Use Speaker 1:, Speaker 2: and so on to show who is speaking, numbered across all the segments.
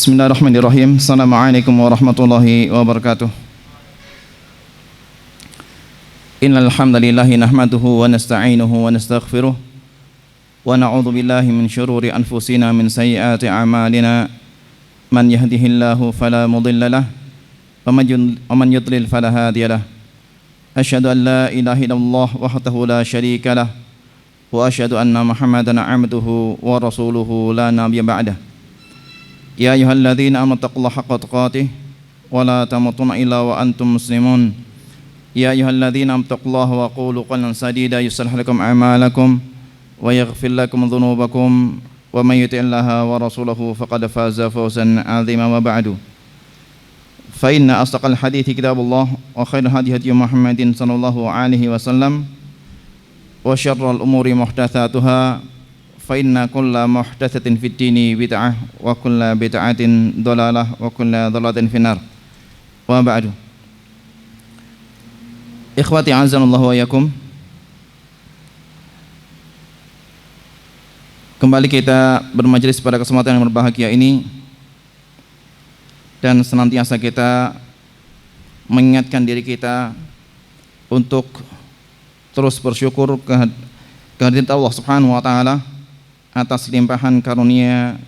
Speaker 1: Bismillahirrahmanirrahim. Assalamualaikum warahmatullahi wabarakatuh. Innal hamdalillahi nahmaduhu wa nasta'inuhu wa nastaghfiruh wa na'udzu billahi min syururi anfusina min sayyiati a'malina. Man yahdihillahu fala mudilla lahu wa man yudlil fala hadiya lahu. Asyhadu an la ilaha illallah wahdahu la syarika lahu wa asyhadu anna Muhammadan 'abduhu wa rasuluhu la nabiyya ba'dahu. Ya ayyuhalladzina amanu taqullaha haqqa tuqatih wa la tamutunna illa wa antum muslimun. Ya ayyuhalladzina amanu taqullaha wa qulu qawlan sadida yuslih lakum a'malakum wa yaghfir lakum dhunubakum wa may yuti'illaha wa rasulahu faqad faza fawzan 'azima wa ba'du. Fa inna asdaqal hadithi kitabullah wa khairal hadi hadi Muhammadin sallallahu alaihi wasallam wa syarrul umuri muhdatsatuha fa inna kulla muhdatsatin fid dini bid'ah wa kulla bid'atin dhalalah wa kulla dhalalatin finnar. Wa ba'du. Ikhwati azanallahu wa iyyakum. Kembali kita bermajelis pada kesempatan yang berbahagia ini dan senantiasa kita mengingatkan diri kita untuk terus bersyukur kehadirat Allah Subhanahu wa taala atas limpahan karunia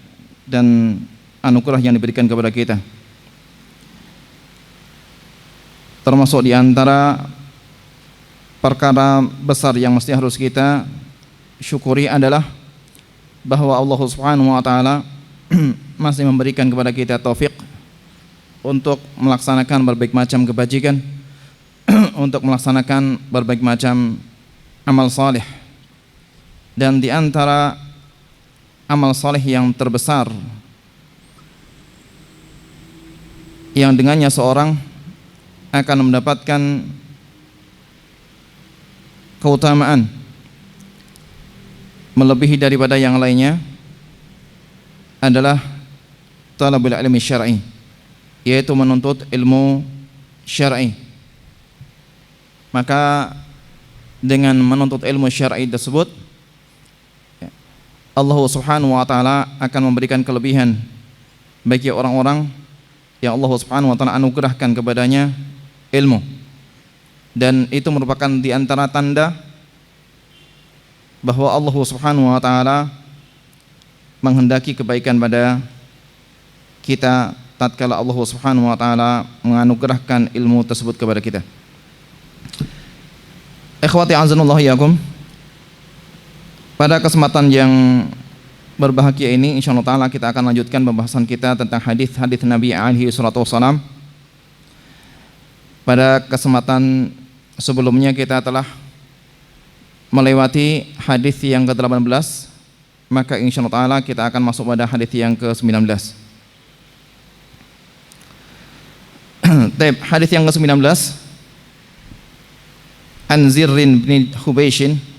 Speaker 1: dan anugerah yang diberikan kepada kita. Termasuk di antara perkara besar yang mesti harus kita syukuri adalah bahwa Allah Subhanahu wa taala masih memberikan kepada kita taufik untuk melaksanakan berbagai macam kebajikan, untuk melaksanakan berbagai macam amal saleh. Dan di antara amal saleh yang terbesar yang dengannya seorang akan mendapatkan keutamaan melebihi daripada yang lainnya adalah talabul ilmi syar'i, yaitu menuntut ilmu syar'i. Maka dengan menuntut ilmu syar'i tersebut Allah Subhanahu wa taala akan memberikan kelebihan bagi orang-orang yang Allah Subhanahu wa taala anugerahkan kepadanya ilmu. Dan itu merupakan di antara tanda bahwa Allah Subhanahu wa taala menghendaki kebaikan pada kita tatkala Allah Subhanahu wa taala menganugerahkan ilmu tersebut kepada kita. Ikhwati azanallahu iyyakum. Pada kesempatan yang berbahagia ini insyaallah taala kita akan lanjutkan pembahasan kita tentang hadis-hadis Nabi alaihi salatu wasalam. Pada kesempatan sebelumnya kita telah melewati hadis yang ke-18, maka insyaallah taala kita akan masuk pada hadis yang ke-19. Hadis yang ke-19, An Zirrin bin Hubaishin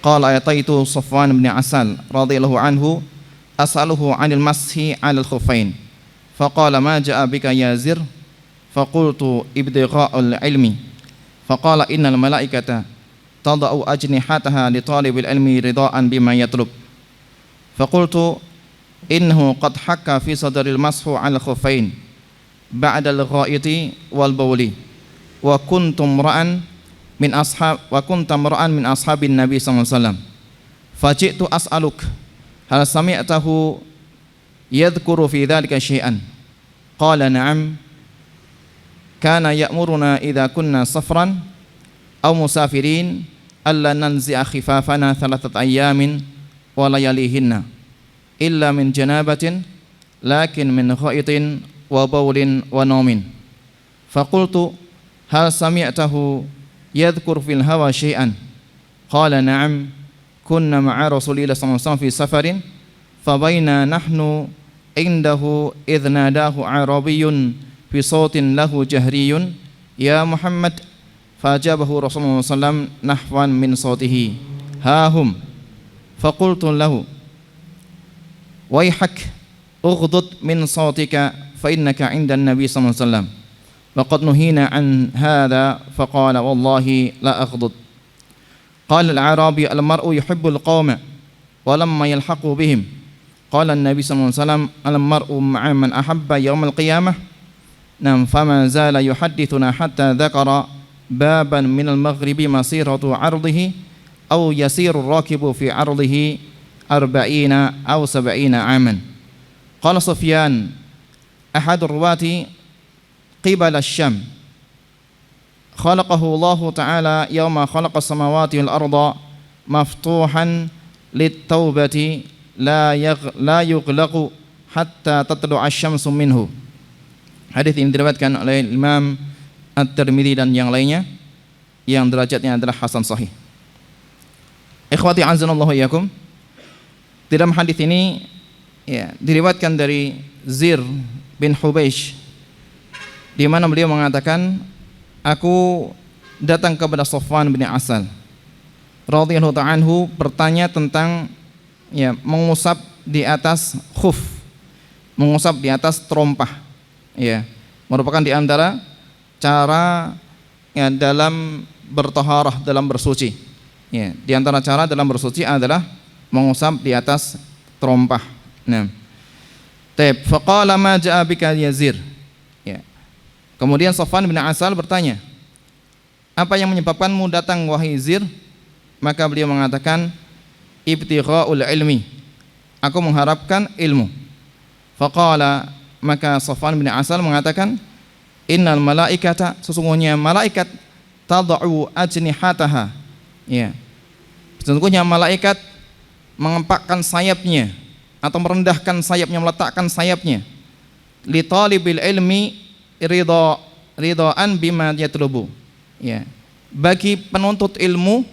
Speaker 1: qala ataitu Safwan bin Asal radhiyallahu anhu as'aluhu 'anil mashi 'alal khuffain faqala ma ja'a bika ya Zir faqultu ibtigha'ul ilmi faqala innal malaikata tada'u ajnihataha li talibil ilmi ridaan bima yatlub faqultu innahu qad hakka fi sadril mashu 'alal khuffain ba'da al-gha'iti wal bawli wa kuntum ra'an min ashabin Nabi sallallahu alaihi wasallam faji'tu as'aluk hal sami'tahu yadhkuru fi dhalika syai'an qala na'am kana ya'muruna idza kunna safran aw musafirin alla nanzi'a khifafana thalathat ayyamin wa layalihinna illa min janabatin lakin min gha'itin wa bawlin wa naumin faqultu hal sami'tahu yadhkur fil hawa syai'an qala na'am kunna ma'a rasulillah sallallahu alaihi wasallam fi safarin fabaina nahnu indahu idh nadahu arabiyyun fi sautin lahu jahriyun ya Muhammad fajabahu Rasulullah sallallahu alaihi wasallam nahwan min sautihi hahum faqultu lahu waihak ughdud min sautika fa innaka 'inda an-nabi sallallahu alaihi wasallam وقد نهينا عن هذا فقال والله لا أغضض قال الأعرابي المرء يحب القوم ولما يلحق بهم Qala an-nabi sallallahu alaihi wasallam al-mar'u ma'a man ahabba yawm al-qiyamah. Nam fama zala yuhaddithuna hatta dzakara baban min al-maghribi masiratu 'ardihi aw yasiru ar-rakibu fi 'ardihi 40 aw 70 aman. Qala Sufyan ahad ar-ruwati qibala asy-syam khalaqahu Allah ta'ala yawma khalaqa as-samawati wal arda maftuhan lit-taubati la yughlaqu hatta tatlu'a asy-syamsu minhu. Hadis ini diriwayatkan oleh Imam At-Tirmidzi dan yang lainnya yang derajatnya adalah hasan sahih. Ikhwati azanallahu iyyakum. Dalam hadis ini ya diriwayatkan dari Zir bin Hubeish di mana beliau mengatakan, aku datang kepada Safwan bin Asal radhiyallahu ta'ala anhu bertanya tentang ya mengusap di atas khuf, mengusap di atas terompah. Ya, merupakan di antara cara ya dalam bertaharah, dalam bersuci. Ya, di antara cara dalam bersuci adalah mengusap di atas terompah. Nah, faqala ma ja'a bika Yazir. Ya. Kemudian Safwan bin Asal bertanya, apa yang menyebabkanmu datang wahai Zir? Maka beliau mengatakan, ibtighaul ilmi, aku mengharapkan ilmu. Faqala, maka Safwan bin Asal mengatakan, innal malaikata, sesungguhnya malaikat tad'u ajnihataha. Ya. Sesungguhnya malaikat mengempakkan sayapnya atau merendahkan sayapnya, meletakkan sayapnya li talibil ilmi ridhaan bima yatlubu. Ya. Bagi penuntut ilmu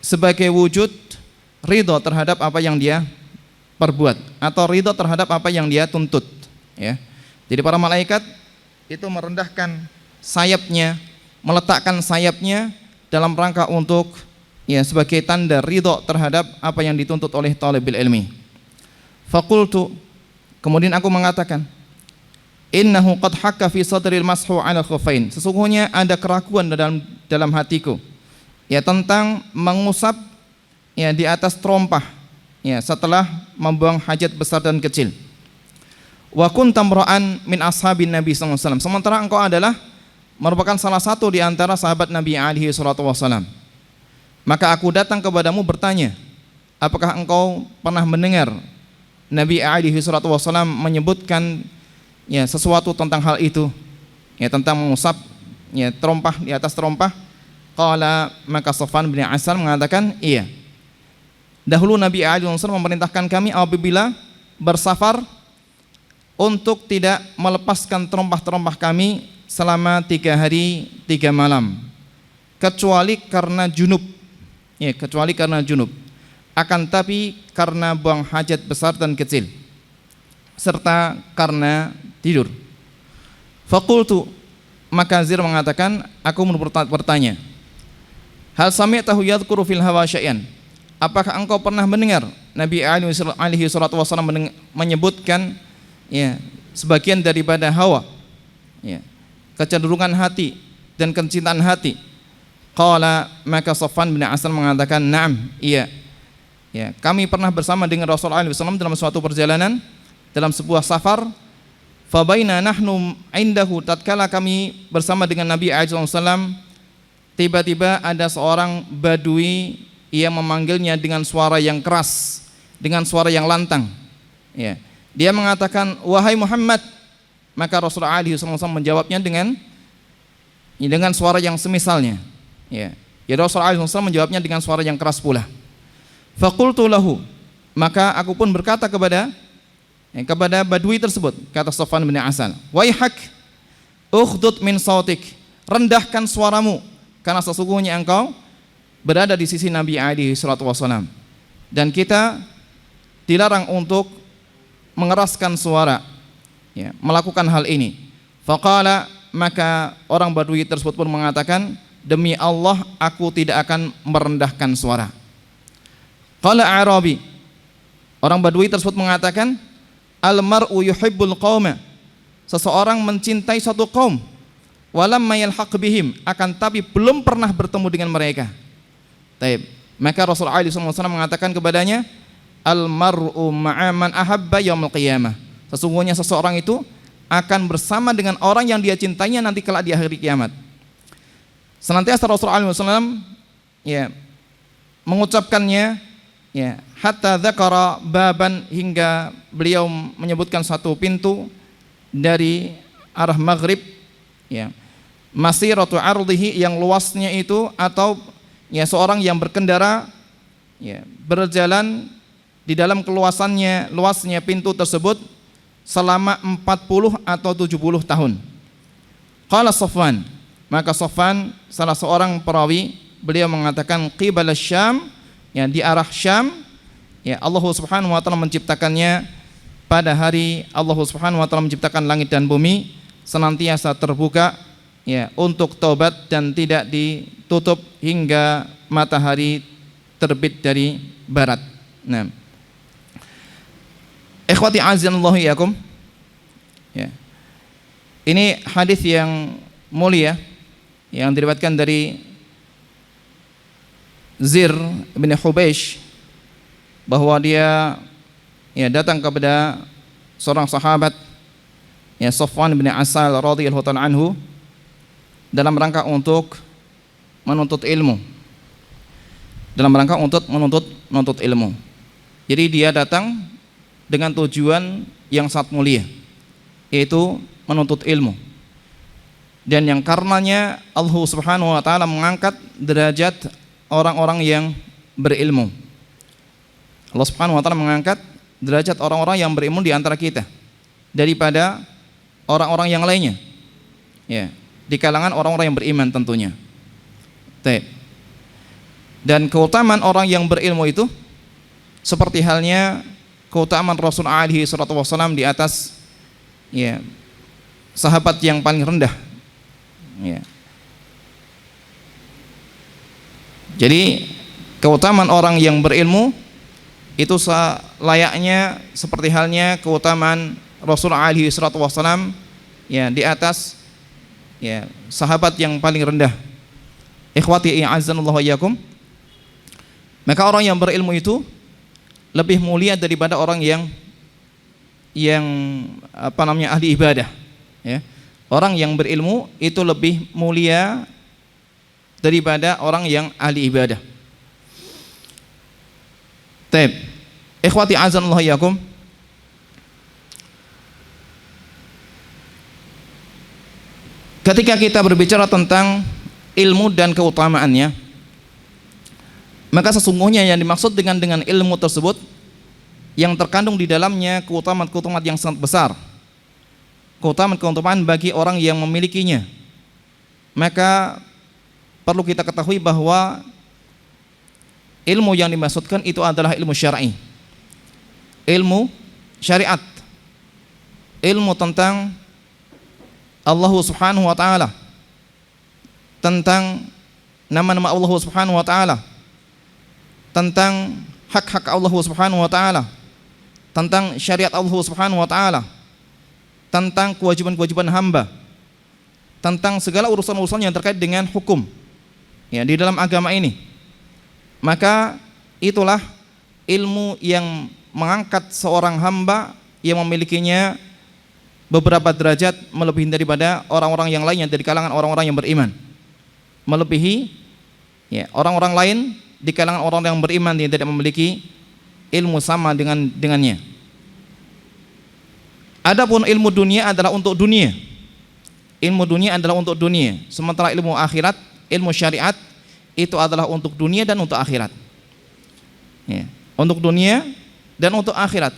Speaker 1: sebagai wujud ridha terhadap apa yang dia perbuat atau ridha terhadap apa yang dia tuntut. Ya. Jadi para malaikat itu merendahkan sayapnya, meletakkan sayapnya dalam rangka untuk ya sebagai tanda ridha terhadap apa yang dituntut oleh talibul ilmi. Faqultu, kemudian aku mengatakan, innahu qad hakka fi sadril mashu 'ala khuffain. Sesungguhnya ada keraguan dalam hatiku ya tentang mengusap ya di atas terompah ya setelah membuang hajat besar dan kecil. Wa kuntam ra'an min ashabin Nabi sallallahu alaihi wasallam. Sementara engkau adalah merupakan salah satu di antara sahabat Nabi alaihi salatu wasallam. Maka aku datang kepadamu bertanya, apakah engkau pernah mendengar Nabi alaihi salatu wasallam menyebutkan ya sesuatu tentang hal itu, ya tentang mengusap ya terompah di atas terompah? Qala, maka Safwan bin Asal mengatakan, iya. Dahulu Nabi alaihi wasallam memerintahkan kami apabila bersafar untuk tidak melepaskan terompah-terompah kami selama 3 hari 3 malam, kecuali karena junub. Ya, kecuali karena junub. Akan tapi karena buang hajat besar dan kecil, serta karena tidur. Faqultu, maka Zir mengatakan, aku bertanya, hal sami'tahu yadhkuru fil hawa syai'an? Apakah engkau pernah mendengar Nabi alaihi salatu wasallam menyebutkan ya sebagian daripada hawa, ya kecenderungan hati dan kecintaan hati? Qala, maka Safwan bin Asal mengatakan, na'am, iya. Ya, kami pernah bersama dengan Rasulullah SAW dalam suatu perjalanan, dalam sebuah safar. Fabaina nahnu indahu, tatkala kami bersama dengan Nabi SAW, tiba-tiba ada seorang badui, ia memanggilnya dengan suara yang keras, dengan suara yang lantang. Ya. Dia mengatakan, wahai Muhammad. Maka Rasulullah SAW menjawabnya dengan suara yang semisalnya. Ya. Ya, Rasulullah SAW menjawabnya dengan suara yang keras pula. Faqultu lahu, maka aku pun berkata kepada badui tersebut, kata Safwan bin Asal, waihak ukhdud min sautik, rendahkan suaramu karena sesungguhnya engkau berada di sisi Nabi alaihi salatu wasallam dan kita dilarang untuk mengeraskan suara ya, melakukan hal ini. Faqala, maka orang badui tersebut pun mengatakan, demi Allah aku tidak akan merendahkan suara. Qala Arabi, orang badui tersebut mengatakan, al-mar'u yuhibbul qauma, seseorang mencintai suatu kaum, walamma yalhaq bihim, akan tapi belum pernah bertemu dengan mereka. Taib. Maka Rasulullah SAW mengatakan kepadanya, al-mar'u ma'a man ahabba yaumil qiyamah. Sesungguhnya seseorang itu akan bersama dengan orang yang dia cintainya nanti kelak di hari kiamat. Senantiasa Rasulullah SAW ya mengucapkannya ya, hatta dzakara baban, hingga beliau menyebutkan satu pintu dari arah maghrib ya, masiratu ardihi, yang luasnya itu, atau ya seorang yang berkendara ya berjalan di dalam luasnya pintu tersebut selama 40 atau 70 tahun. Qala Safwan, maka Safwan salah seorang perawi, beliau mengatakan qibala Syam, ya di arah Syam, ya Allah Subhanahu wa taala menciptakannya pada hari Allah Subhanahu wa taala menciptakan langit dan bumi senantiasa terbuka ya untuk taubat dan tidak ditutup hingga matahari terbit dari barat. Nah, ikhwati azanallahu iyyakum ya, ini hadis yang mulia yang diriwayatkan dari Zir bin Hubeish, bahwa dia ya datang kepada seorang sahabat ya Safwan bin Asal radhiyallahu ta'ala anhu dalam rangka untuk menuntut ilmu. Jadi dia datang dengan tujuan yang sangat mulia, yaitu menuntut ilmu. Dan yang karenanya Allah Subhanahu wa taala mengangkat derajat orang-orang yang berilmu. Allah Subhanahu wa taala mengangkat derajat orang-orang yang berilmu di antara kita daripada orang-orang yang lainnya. Ya, di kalangan orang-orang yang beriman tentunya. Dan keutamaan orang yang berilmu itu seperti halnya keutamaan Rasul alaihi salatu wasallam di atas ya sahabat yang paling rendah. Ya. Jadi keutamaan orang yang berilmu itu layaknya seperti halnya keutamaan Rasul alaihi salatu wasallam ya di atas ya sahabat yang paling rendah. Ikhwati a'azzanallahu wa iyyakum. Maka orang yang berilmu itu lebih mulia daripada orang yang ahli ibadah ya. Orang yang berilmu itu lebih mulia daripada orang yang ahli ibadah. Taib. Ikhwati azanallahu iyyakum. Ketika kita berbicara tentang ilmu dan keutamaannya, maka sesungguhnya yang dimaksud dengan ilmu tersebut yang terkandung di dalamnya keutamaan yang sangat besar. Keutamaan bagi orang yang memilikinya. Maka perlu kita ketahui bahwa ilmu yang dimaksudkan itu adalah ilmu syar'i, ilmu syariat, ilmu tentang Allah Subhanahu wa taala, tentang nama-nama Allah Subhanahu wa taala, tentang hak-hak Allah Subhanahu wa taala, tentang syariat Allah Subhanahu wa taala, tentang kewajiban-kewajiban hamba, tentang segala urusan-urusan yang terkait dengan hukum ya di dalam agama ini. Maka itulah ilmu yang mengangkat seorang hamba yang memilikinya beberapa derajat melebihi daripada orang-orang yang lainnya dari kalangan orang-orang yang beriman, melebihi ya orang-orang lain di kalangan orang yang beriman yang tidak memiliki ilmu sama dengannya. Adapun ilmu dunia adalah untuk dunia. Ilmu dunia adalah untuk dunia. Sementara ilmu akhirat, ilmu syariat itu adalah untuk dunia dan untuk akhirat. Ya, untuk dunia dan untuk akhirat.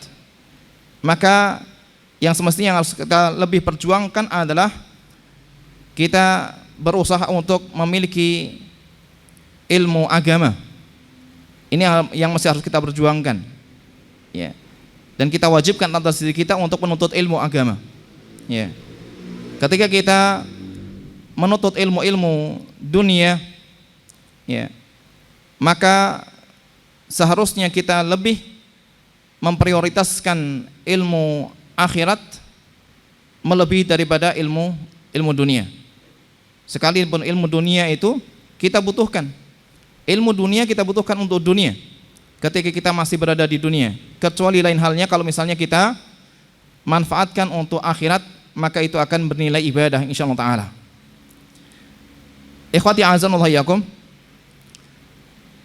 Speaker 1: Maka yang semestinya yang harus kita lebih perjuangkan adalah kita berusaha untuk memiliki ilmu agama. Ini yang masih harus kita perjuangkan. Ya. Dan kita wajibkan atas diri kita untuk menuntut ilmu agama. Ya. Ketika kita menuntut ilmu dunia, ya, maka seharusnya kita lebih memprioritaskan ilmu akhirat melebihi daripada ilmu dunia. Sekalipun ilmu dunia itu kita butuhkan. Ilmu dunia kita butuhkan untuk dunia. ketika kita masih berada di dunia, kecuali lain halnya kalau misalnya kita manfaatkan untuk akhirat, maka itu akan bernilai ibadah insyaallah taala. Ikhwati a'azanallahu iyyakum.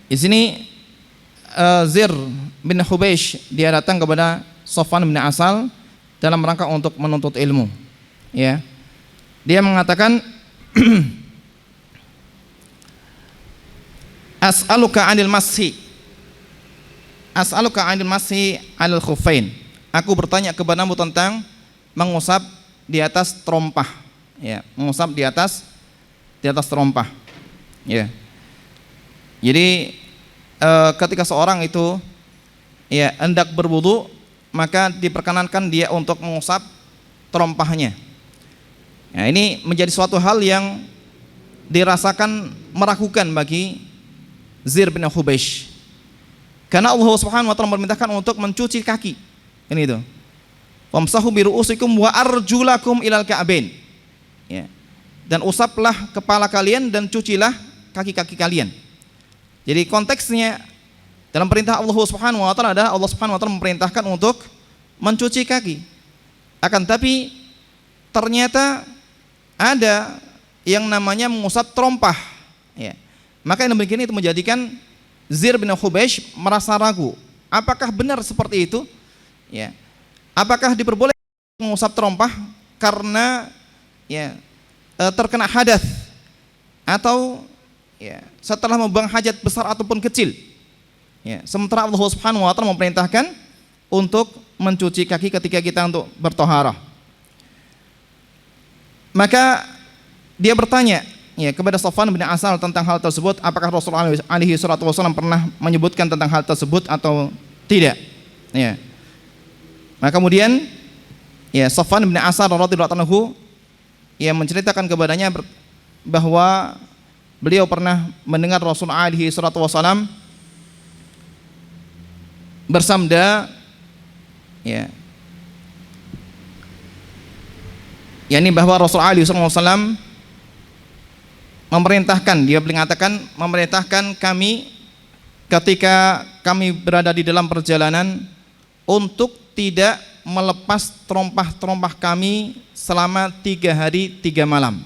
Speaker 1: Di sini Zir bin Hubeish dia datang kepada Safwan bin Asal dalam rangka untuk menuntut ilmu. Ya. Dia mengatakan As'aluka 'anil mashi. As'aluka 'anil mashi 'alal khuffain. Aku bertanya kepadamu tentang mengusap di atas terompah. Ya, mengusap di atas terompah. Ya. Jadi ketika seorang itu ya hendak berwudu, maka diperkenankan dia untuk mengusap terompahnya. Nah, ini menjadi suatu hal yang dirasakan meragukan bagi Zir bin Hubeish. Karena Allah Subhanahu wa taala memerintahkan untuk mencuci kaki. Ini itu. Wamsahu bi ru'usikum wa arjulakum ilal ka'bain. Ya. Dan usaplah kepala kalian dan cucilah kaki-kaki kalian. Jadi konteksnya dalam perintah Allah Subhanahu wa taala adalah Allah Subhanahu wa taala memerintahkan untuk mencuci kaki. Akan tapi ternyata ada yang namanya mengusap terompah. Ya. Maka yang demikian itu menjadikan Zir bin Hubeish merasa ragu. Apakah benar seperti itu? Ya. Apakah diperbolehkan mengusap terompah karena ya terkena hadas atau ya setelah membuang hajat besar ataupun kecil? Ya, sementara Allah Subhanahu wa taala memerintahkan untuk mencuci kaki ketika kita untuk bertoharah. Maka dia bertanya ya kepada Safwan bin Asal tentang hal tersebut, apakah Rasulullah alaihi salatu wasallam pernah menyebutkan tentang hal tersebut atau tidak? Ya. Maka kemudian ya Safwan bin Asal radhiyallahu anhu ya menceritakan kepadanya bahwa beliau pernah mendengar Rasulullah alaihi salatu wasallam bersabda ya yakni bahwa Rasulullah alaihi wasallam memerintahkan, dia mengatakan memerintahkan kami ketika kami berada di dalam perjalanan untuk tidak melepas terompah-terompah kami selama 3 hari 3 malam.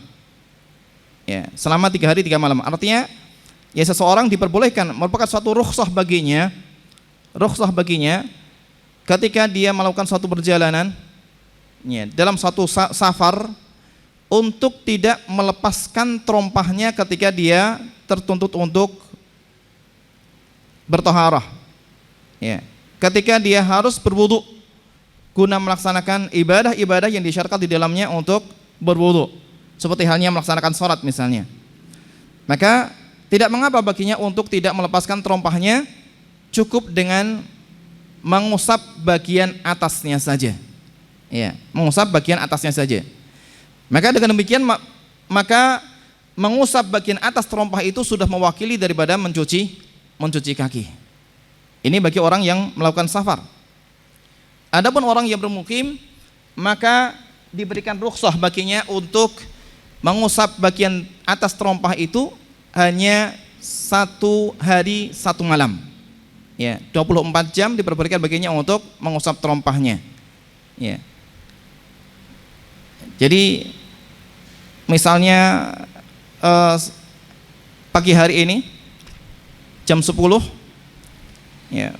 Speaker 1: Ya, selama 3 hari 3 malam. Artinya ya seseorang diperbolehkan, merupakan suatu rukhsah baginya ketika dia melakukan suatu perjalanan ya, dalam suatu safar untuk tidak melepaskan terompahnya ketika dia tertuntut untuk bertoharah ya, ketika dia harus berwudu guna melaksanakan ibadah-ibadah yang disyaratkan di dalamnya untuk berwudu, seperti halnya melaksanakan sholat misalnya. Maka tidak mengapa baginya untuk tidak melepaskan terompahnya, cukup dengan mengusap bagian atasnya saja. Ya, mengusap bagian atasnya saja. Maka dengan demikian maka mengusap bagian atas terompah itu sudah mewakili daripada mencuci kaki. Ini bagi orang yang melakukan safar. Adapun orang yang bermukim, maka diberikan rukhsah baginya untuk mengusap bagian atas terompah itu hanya 1 hari 1 malam. Ya, 24 jam diperbolehkan baginya untuk mengusap terompahnya. Ya. Jadi misalnya pagi hari ini jam 10 ya,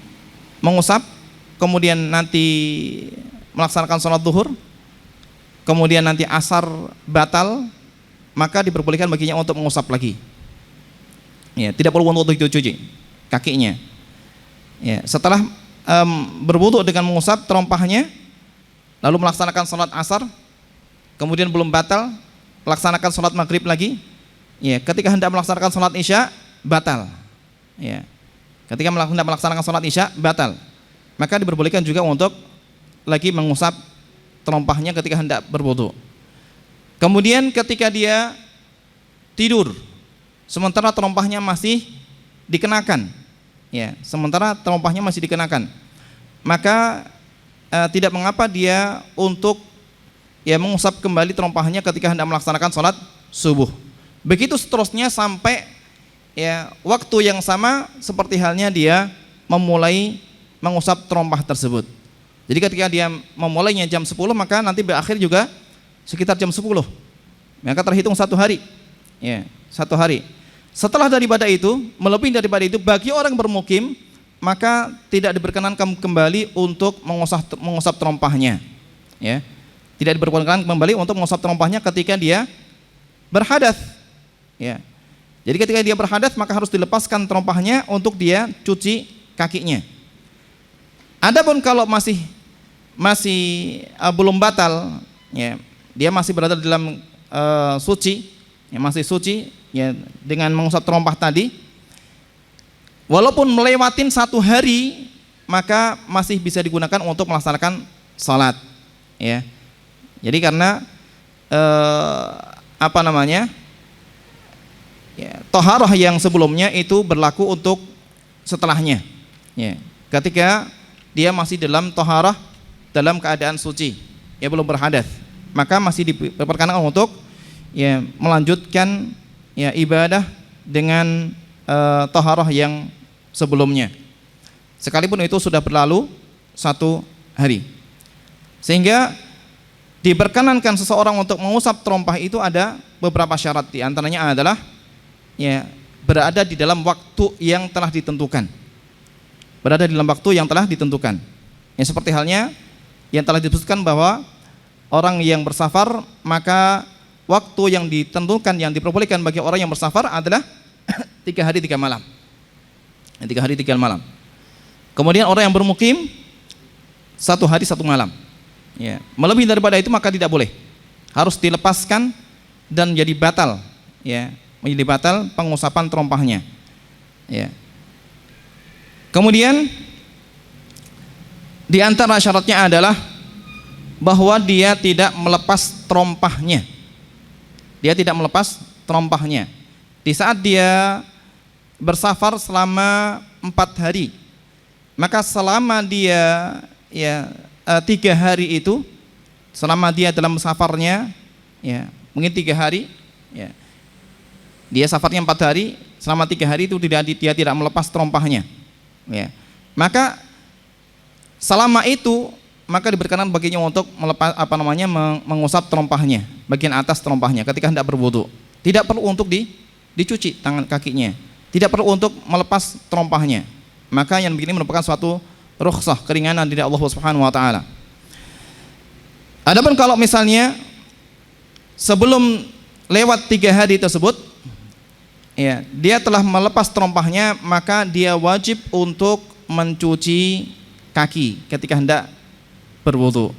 Speaker 1: mengusap, kemudian nanti melaksanakan sholat zuhur, kemudian nanti asar batal, maka diperbolehkan baginya untuk mengusap lagi. Ya, tidak perlu untuk dicuci kakinya. Ya, setelah berwudu dengan mengusap terompahnya, lalu melaksanakan sholat asar, kemudian belum batal, melaksanakan sholat maghrib lagi. Ya, ketika hendak melaksanakan sholat isya batal. Ya, ketika hendak melaksanakan sholat isya batal, maka diperbolehkan juga untuk lagi mengusap terompahnya ketika hendak berwudu. Kemudian ketika dia tidur, sementara terompahnya masih dikenakan, ya, sementara terompahnya masih dikenakan, maka tidak mengapa dia untuk ya mengusap kembali terompahnya ketika hendak melaksanakan sholat subuh. Begitu seterusnya sampai ya waktu yang sama seperti halnya dia memulai mengusap terompah tersebut. Jadi ketika dia memulainya jam 10, maka nanti berakhir juga sekitar jam 10. Maka terhitung 1 hari. Ya, 1 hari. Setelah daripada itu, melebihi daripada itu, bagi orang bermukim, maka tidak diperkenankan kembali untuk mengusap terompahnya. Ya. Tidak diperkenankan kembali untuk mengusap terompahnya ketika dia berhadas. Ya. Jadi ketika dia berhadas, maka harus dilepaskan terompahnya untuk dia cuci kakinya. Adapun kalau masih belum batal, ya, dia masih berada dalam suci, ya, masih suci, ya, dengan mengusap terompah tadi, walaupun melewatin 1 hari, maka masih bisa digunakan untuk melaksanakan salat. Ya. Jadi karena toharoh yang sebelumnya itu berlaku untuk setelahnya. Ya. Ketika dia masih dalam toharoh, dalam keadaan suci, ya, belum berhadas, maka masih diperkenankan untuk, ya, melanjutkan, ya, ibadah dengan toharoh yang sebelumnya, sekalipun itu sudah berlalu 1 hari. Sehingga diperkenankan seseorang untuk mengusap terompah itu ada beberapa syarat. Di antaranya adalah, ya, berada di dalam waktu yang telah ditentukan. Berada di dalam waktu yang telah ditentukan. Ya, seperti halnya yang telah disebutkan bahwa orang yang bersafar, maka waktu yang ditentukan, yang diperbolehkan bagi orang yang bersafar adalah 3 hari 3 malam. 3 hari 3 malam. Kemudian orang yang bermukim 1 hari 1 malam. Ya, melebihi daripada itu maka tidak boleh. Harus dilepaskan dan menjadi batal, ya, menjadi batal pengusapan terompahnya. Ya. Kemudian di antara syaratnya adalah bahwa dia tidak melepas terompahnya. Dia tidak melepas terompahnya. Di saat dia bersafar selama 4 hari, maka selama dia, ya, 3 hari itu, selama dia dalam safarnya, ya, mungkin 3 hari, ya, dia safarnya 4 hari, selama 3 hari itu dia tidak melepas terompahnya. Ya. Maka selama itu maka diberkenan baginya untuk mengusap terompahnya, bagian atas terompahnya ketika hendak berwudu. Tidak perlu untuk dicuci tangan kakinya, tidak perlu untuk melepas terompahnya. Maka yang begini merupakan suatu rukhsah, keringanan dari Allah Subhanahu wa taala. Adapun kalau misalnya sebelum lewat 3 hari tersebut, ya, dia telah melepas terompahnya, maka dia wajib untuk mencuci kaki ketika hendak berwudu.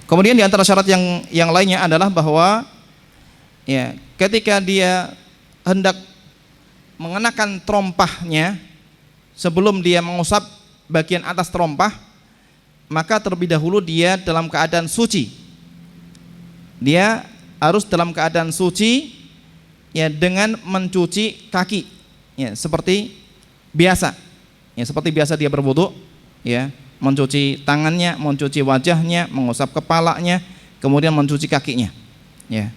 Speaker 1: Kemudian di antara syarat yang lainnya adalah bahwa, ya, ketika dia hendak mengenakan terompahnya, sebelum dia mengusap bagian atas terompah, maka terlebih dahulu dia dalam keadaan suci. Dia harus dalam keadaan suci, ya, dengan mencuci kaki, ya, seperti biasa, ya, seperti biasa dia berwudu, ya, mencuci tangannya, mencuci wajahnya, mengusap kepalanya, kemudian mencuci kakinya, ya.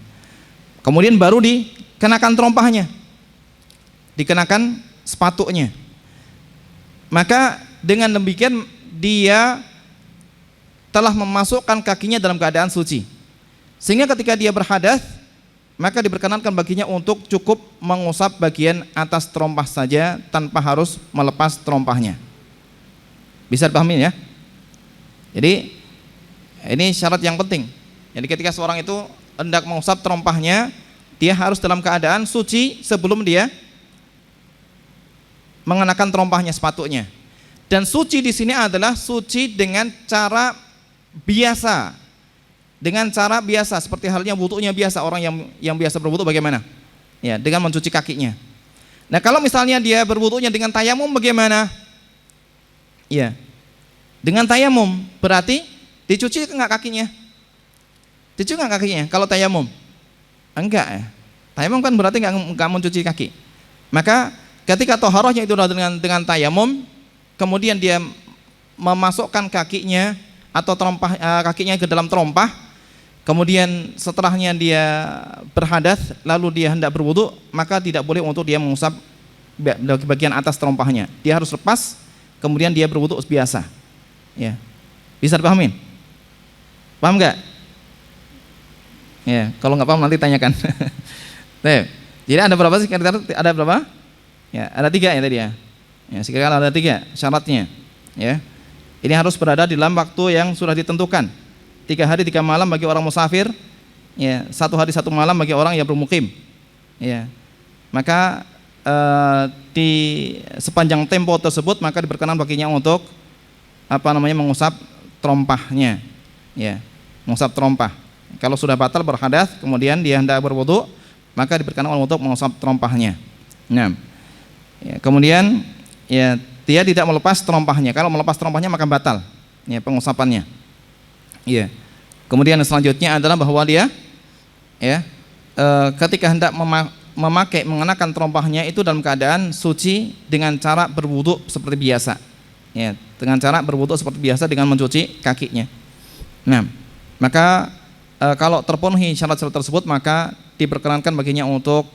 Speaker 1: Kemudian baru dikenakan terompahnya, dikenakan sepatunya. Maka dengan demikian dia telah memasukkan kakinya dalam keadaan suci, sehingga ketika dia berhadas, maka diperkenankan baginya untuk cukup mengusap bagian atas terompah saja tanpa harus melepas terompahnya. Bisa dipahami, ya? Jadi ini syarat yang penting. Jadi ketika seorang itu hendak mengusap terompahnya, dia harus dalam keadaan suci sebelum dia mengenakan terompahnya, sepatunya. Dan suci di sini adalah suci dengan cara biasa. Dengan cara biasa, seperti halnya wudunya biasa. Orang yang biasa berwudu bagaimana? Ya, dengan mencuci kakinya. Nah, kalau misalnya dia berwudunya dengan tayamum bagaimana? Ya, dengan tayamum berarti dicuci enggak kakinya? Dicuci enggak kakinya kalau tayamum? Enggak, ya. Tayamum kan berarti enggak mencuci kaki. Maka ketika toharohnya itu dengan tayamum, kemudian dia memasukkan kakinya atau kakinya ke dalam terompah, kemudian setelahnya dia berhadas lalu dia hendak berwudu, maka tidak boleh untuk dia mengusap bagian atas terompahnya. Dia harus lepas, kemudian dia berwudu biasa. Ya. Bisa dipahamin? Paham nggak? Ya, kalau nggak paham nanti tanyakan. Jadi ada berapa sih? Ada berapa? Ya, ada 3 ya tadi ya. Ya, sekarang ada 3 syaratnya. Ya, ini harus berada di dalam waktu yang sudah ditentukan. 3 hari 3 malam bagi orang musafir. Ya, 1 hari 1 malam bagi orang yang bermukim. Ya, maka di sepanjang tempo tersebut maka diperkenan baginya untuk mengusap terompahnya. Ya, mengusap terompah. Kalau sudah batal berhadas, kemudian dia hendak berwudu, maka diperkenan untuk mengusap terompahnya. Nah, ya, kemudian ya dia tidak melepas terompahnya. Kalau melepas terompahnya maka batal ya pengusapannya. Ya. Kemudian selanjutnya adalah bahwa dia ya ketika hendak mengenakan terompahnya itu dalam keadaan suci dengan cara berwudu seperti biasa. Ya, dengan cara berwudu seperti biasa dengan mencuci kakinya. Nah, maka kalau terpenuhi syarat-syarat tersebut maka diperkenankan baginya untuk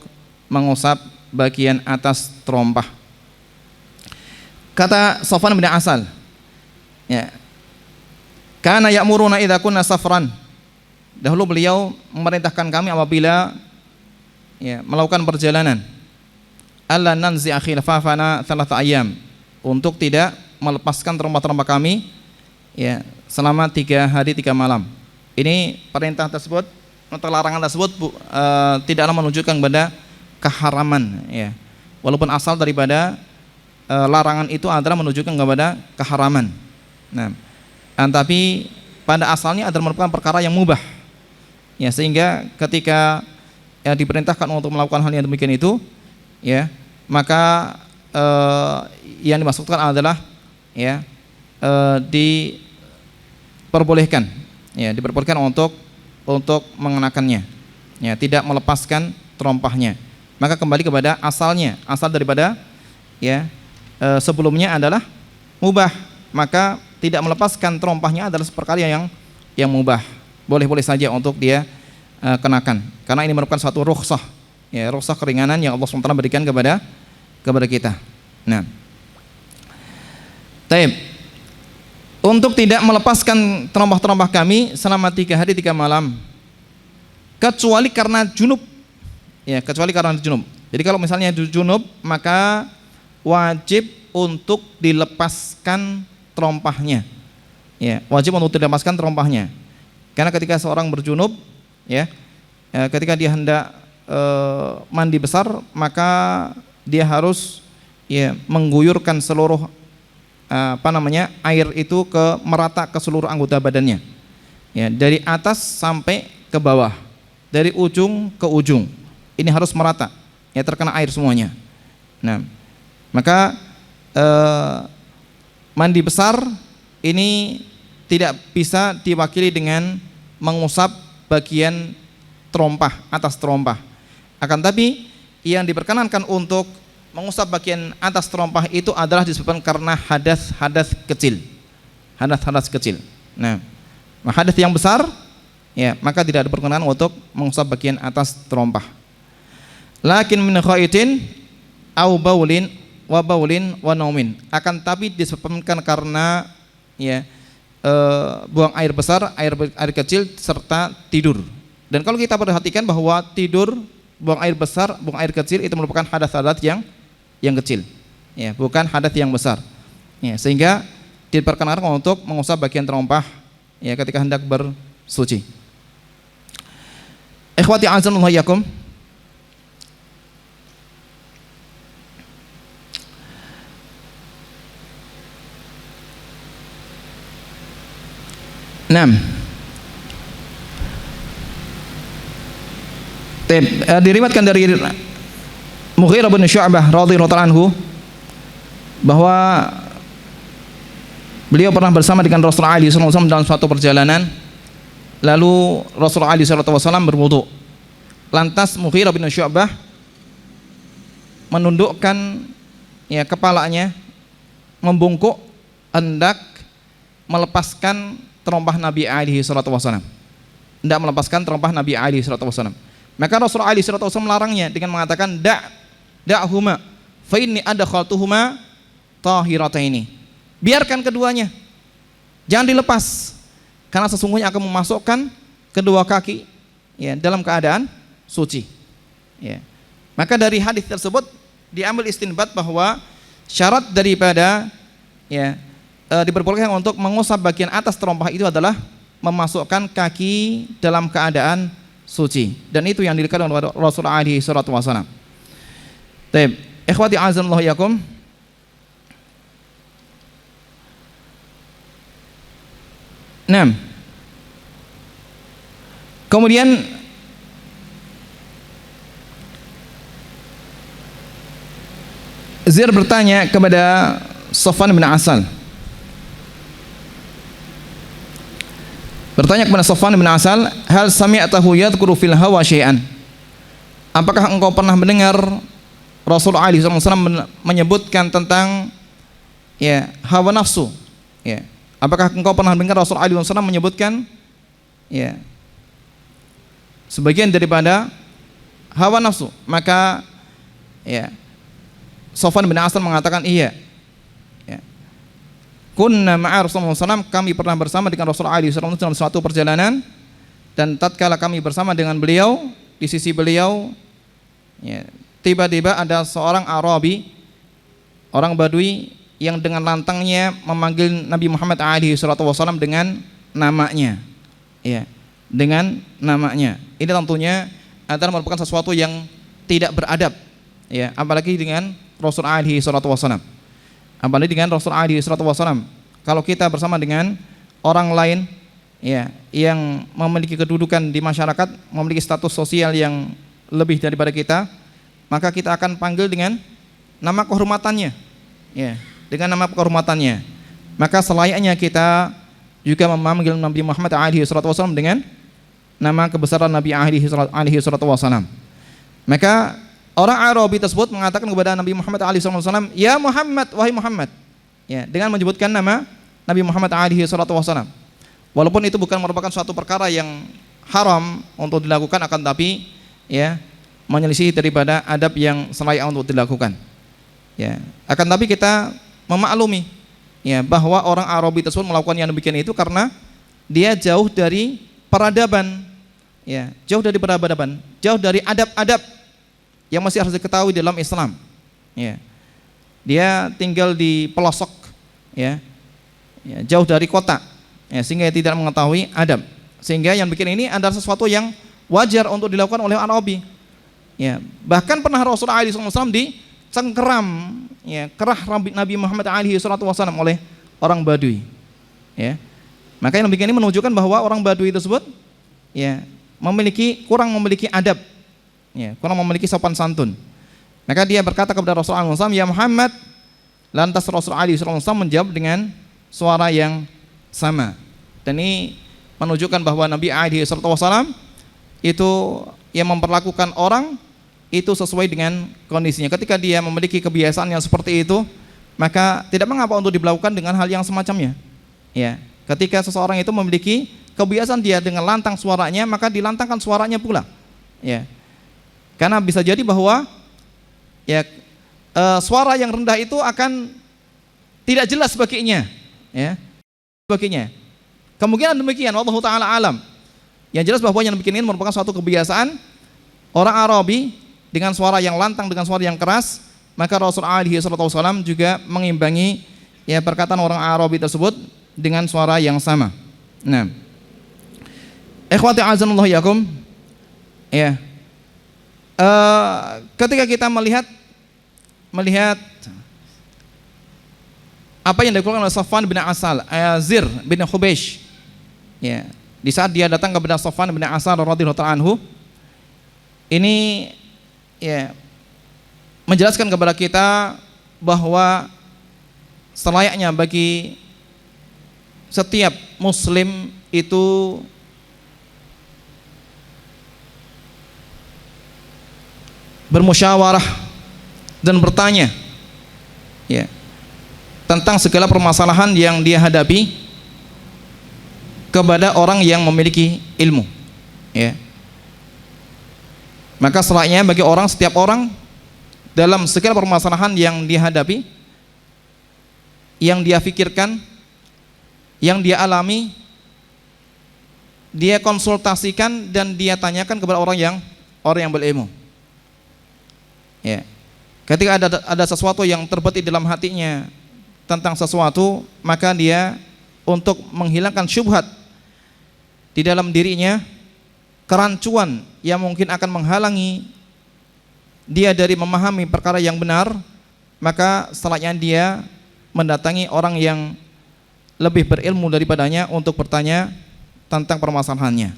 Speaker 1: mengusap bagian atas terompah. Kata Safwan bin Asal, ya, kana ya'muruna idza kunna safran. Dahulu beliau memerintahkan kami apabila ya, melakukan perjalanan, alla nanzi'a khilafana 3 ayyam, untuk tidak melepaskan terompah-terompah kami ya selama 3 hari 3 malam. Ini perintah tersebut atau larangan tersebut tidaklah menunjukkan kepada keharaman ya. Walaupun asal daripada larangan itu adalah menunjukkan kepada keharaman. Nah, tapi pada asalnya adalah merupakan perkara yang mubah. Ya, sehingga ketika ya, diperintahkan untuk melakukan hal yang demikian itu, ya, maka yang dimaksudkan adalah ya diperbolehkan, ya, diperbolehkan untuk mengenakannya, ya, tidak melepaskan terompahnya. Maka kembali kepada asalnya, asal daripada ya sebelumnya adalah mubah, maka tidak melepaskan terompahnya adalah perkara yang mubah, boleh-boleh saja untuk dia kenakan, karena ini merupakan suatu rukhsah, ya, rukhsah keringanan yang Allah SWT berikan kepada kita. Nah, taib, untuk tidak melepaskan terompah-terompah kami selama 3 hari 3 malam, kecuali karena junub, ya, kecuali karena junub. Jadi kalau misalnya junub maka wajib untuk dilepaskan terompahnya, ya, wajib untuk dilepaskan terompahnya, karena ketika seorang berjunub, ya, ketika dia hendak mandi besar maka dia harus ya mengguyurkan seluruh air itu merata ke seluruh anggota badannya, ya, dari atas sampai ke bawah, dari ujung ke ujung, ini harus merata, ya, terkena air semuanya. Nah, maka mandi besar ini tidak bisa diwakili dengan mengusap bagian terompah, atas terompah. Akan tapi yang diperkenankan untuk mengusap bagian atas terompah itu adalah disebabkan karena hadas kecil. Hadas kecil. Nah, hadas yang besar, ya, maka tidak diperkenankan untuk mengusap bagian atas terompah. Lakin min khaitin au baulin wa naumin. Akan tapi disebabkan karena ya buang air besar, air kecil serta tidur. Dan kalau kita perhatikan bahwa tidur, buang air besar, buang air kecil itu merupakan hadas yang kecil, ya, bukan hadas yang besar, ya, sehingga diperkenankan untuk mengusap bagian terompah, ya, ketika hendak bersuci. Ikhwati azanullah yakum, diriwayatkan dari Mughirah bin Syu'bah radhiyallahu ta'ala anhu bahwa beliau pernah bersama dengan Rasulullah SAW dalam suatu perjalanan, lalu Rasulullah SAW berwudu. Lantas Mughirah bin Syu'bah menundukkan ya kepalanya, membungkuk hendak melepaskan terompah Nabi SAW. Hendak melepaskan terompah Nabi SAW. Maka Rasulullah SAW melarangnya dengan mengatakan da'huma fa inni adkhaltuhuma tahirataini. Biarkan keduanya, jangan dilepas, karena sesungguhnya akan memasukkan kedua kaki ya dalam keadaan suci. Ya. Maka dari hadis tersebut diambil istinbat bahwa syarat daripada ya diperbolehkan untuk mengusap bagian atas terompah itu adalah memasukkan kaki dalam keadaan suci, dan itu yang dilakukan oleh Rasulullah alaihi salatu wasallam. Baik, ikhwati azanallahu yakum. Nah, kemudian Zir bertanya kepada Safwan bin Asal. Bertanya kepada Safwan bin Asal, hal sami'tahu yadhkuru fil hawa syai'an? Apakah engkau pernah mendengar Rasulullah SAW menyebutkan tentang ya hawa nafsu? Ya. Apakah engkau pernah mendengar Rasulullah SAW menyebutkan ya sebagian daripada hawa nafsu? Maka ya Safwan bin Asal mengatakan iya. Kunna ma'a Rasulullah SAW, kami pernah bersama dengan Rasulullah SAW dalam suatu perjalanan, dan tatkala kami bersama dengan beliau, di sisi beliau ya, tiba-tiba ada seorang Arabi, orang Badui, yang dengan lantangnya memanggil Nabi Muhammad SAW dengan namanya ya, dengan namanya. Ini tentunya adalah merupakan sesuatu yang tidak beradab ya, apalagi dengan Rasulullah SAW. Apalagi dengan Rasulullah SAW. Kalau kita bersama dengan orang lain ya yang memiliki kedudukan di masyarakat, memiliki status sosial yang lebih daripada kita, maka kita akan panggil dengan nama kehormatannya ya, dengan nama kehormatannya. Maka selayaknya kita juga memanggil Nabi Muhammad SAW dengan nama kebesaran Nabi SAW. Maka orang Arabi tersebut mengatakan kepada Nabi Muhammad SAW, ya Muhammad, wahai Muhammad, ya, dengan menyebutkan nama Nabi Muhammad SAW. Walaupun itu bukan merupakan suatu perkara yang haram untuk dilakukan, akan tapi ya menyelisih daripada adab yang selayak untuk dilakukan. Ya, akan tapi kita memaklumi ya bahwa orang Arabi tersebut melakukan yang demikian itu karena dia jauh dari peradaban, ya, jauh dari peradaban, jauh dari adab-adab yang masih harus diketahui dalam Islam. Ya. Dia tinggal di pelosok, ya, jauh dari kota, ya, sehingga dia tidak mengetahui adab. Sehingga yang bikin ini adalah sesuatu yang wajar untuk dilakukan oleh Arabi. Ya. Bahkan pernah Rasulullah SAW dicengkeram, ya, kerah Nabi Muhammad SAW oleh orang Badui. Ya. Maka yang bikin ini menunjukkan bahwa orang Badui tersebut, ya, kurang memiliki adab. Ya, kurang memiliki sopan santun. Maka dia berkata kepada Rasulullah SAW, ya Muhammad. Lantas Rasulullah SAW menjawab dengan suara yang sama. Dan ini menunjukkan bahwa Nabi SAW itu yang memperlakukan orang itu sesuai dengan kondisinya. Ketika dia memiliki kebiasaan yang seperti itu, maka tidak mengapa untuk dilakukan dengan hal yang semacamnya. Ya, ketika seseorang itu memiliki kebiasaan dia dengan lantang suaranya, maka dilantangkan suaranya pula. Ya. Karena bisa jadi bahwa ya suara yang rendah itu akan tidak jelas baginya, ya, baginya. Kemungkinan demikian, wallahu taala alam. Yang jelas bahwa yang demikian ini merupakan suatu kebiasaan orang Arabi dengan suara yang lantang, dengan suara yang keras. Maka Rasulullah SAW juga mengimbangi ya perkataan orang Arabi tersebut dengan suara yang sama. Nah, ikhwati azanallahu yakum, ya. Ketika kita melihat apa yang dilakukan oleh Safwan bin Asal, Zir bin Khubaysh, ya, di saat dia datang kepada Safwan bin Asal radhiyallahu anhu, ini ya menjelaskan kepada kita bahwa selayaknya bagi setiap muslim itu bermusyawarah dan bertanya ya tentang segala permasalahan yang dia hadapi kepada orang yang memiliki ilmu, ya. Maka selayaknya bagi setiap orang dalam segala permasalahan yang dia hadapi, yang dia pikirkan, yang dia alami, dia konsultasikan dan dia tanyakan kepada orang yang berilmu. Ya. Ketika ada sesuatu yang terbetik dalam hatinya tentang sesuatu, maka dia untuk menghilangkan syubhat di dalam dirinya, kerancuan yang mungkin akan menghalangi dia dari memahami perkara yang benar, maka setelahnya dia mendatangi orang yang lebih berilmu daripadanya untuk bertanya tentang permasalahannya.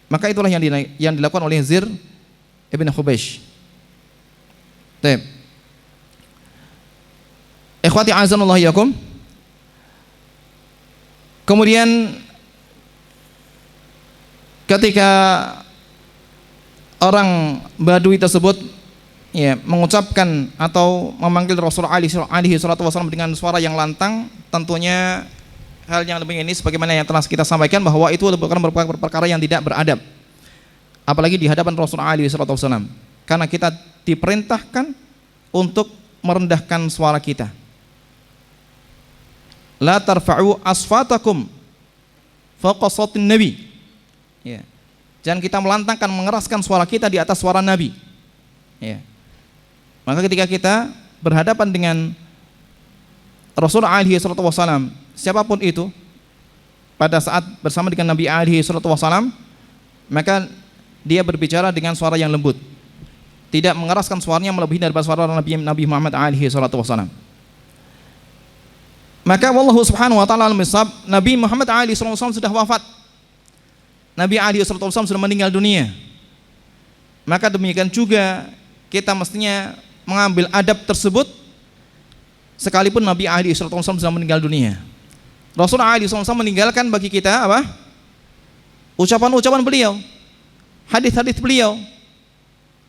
Speaker 1: Maka itulah yang dilakukan oleh Zir ibn Hubeish. Baik. Ikhwati azanullah yakum. Kemudian ketika orang Badui tersebut mengucapkan atau memanggil Rasulullah alaihi salatu wasallam dengan suara yang lantang, tentunya hal yang lebih ini sebagaimana yang telah kita sampaikan bahwa itu merupakan perkara yang tidak beradab, apalagi di hadapan Rasulullah alaihi salatu wasallam, karena kita diperintahkan untuk merendahkan suara kita. La tarfa'u asfatakum fawqa sautin nabi. Ya. Jangan kita melantangkan, mengeraskan suara kita di atas suara Nabi. Ya. Maka ketika kita berhadapan dengan Rasulullah alaihi salatu wasallam, siapapun itu, pada saat bersama dengan Nabi alaihi salatu wasallam, maka dia berbicara dengan suara yang lembut, tidak mengeraskan suaranya melebihi daripada suara Nabi Muhammad alaihi salatu wasallam. Maka wallahu subhanahu wa ta'ala al-misab, Nabi Muhammad alaihi salatu wasallam sudah wafat. Nabi alaihi salatu wasallam sudah meninggal dunia. Maka demikian juga kita mestinya mengambil adab tersebut sekalipun Nabi alaihi salatu wasallam sudah meninggal dunia. Rasulullah alaihi salatu wasallam meninggalkan bagi kita apa? Ucapan-ucapan beliau, hadis-hadis beliau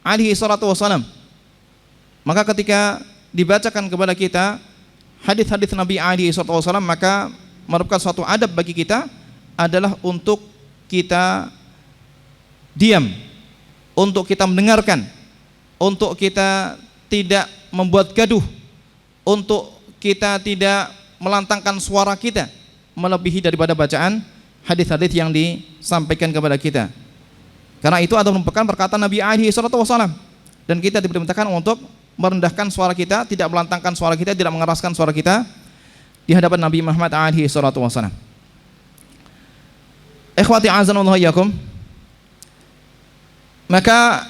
Speaker 1: alaihi salatu wasallam. Maka ketika dibacakan kepada kita hadis-hadis Nabi alaihi salatu wasallam, maka merupakan suatu adab bagi kita adalah untuk kita diam, untuk kita mendengarkan, untuk kita tidak membuat gaduh, untuk kita tidak melantangkan suara kita melebihi daripada bacaan hadis-hadis yang disampaikan kepada kita. Karena itu adalah merupakan perkataan Nabi alaihi salatu wasallam, dan kita diperintahkan untuk merendahkan suara kita, tidak melantangkan suara kita, tidak mengeraskan suara kita di hadapan Nabi Muhammad alaihi salatu wasallam. Ikhwati azanullah yakum. Maka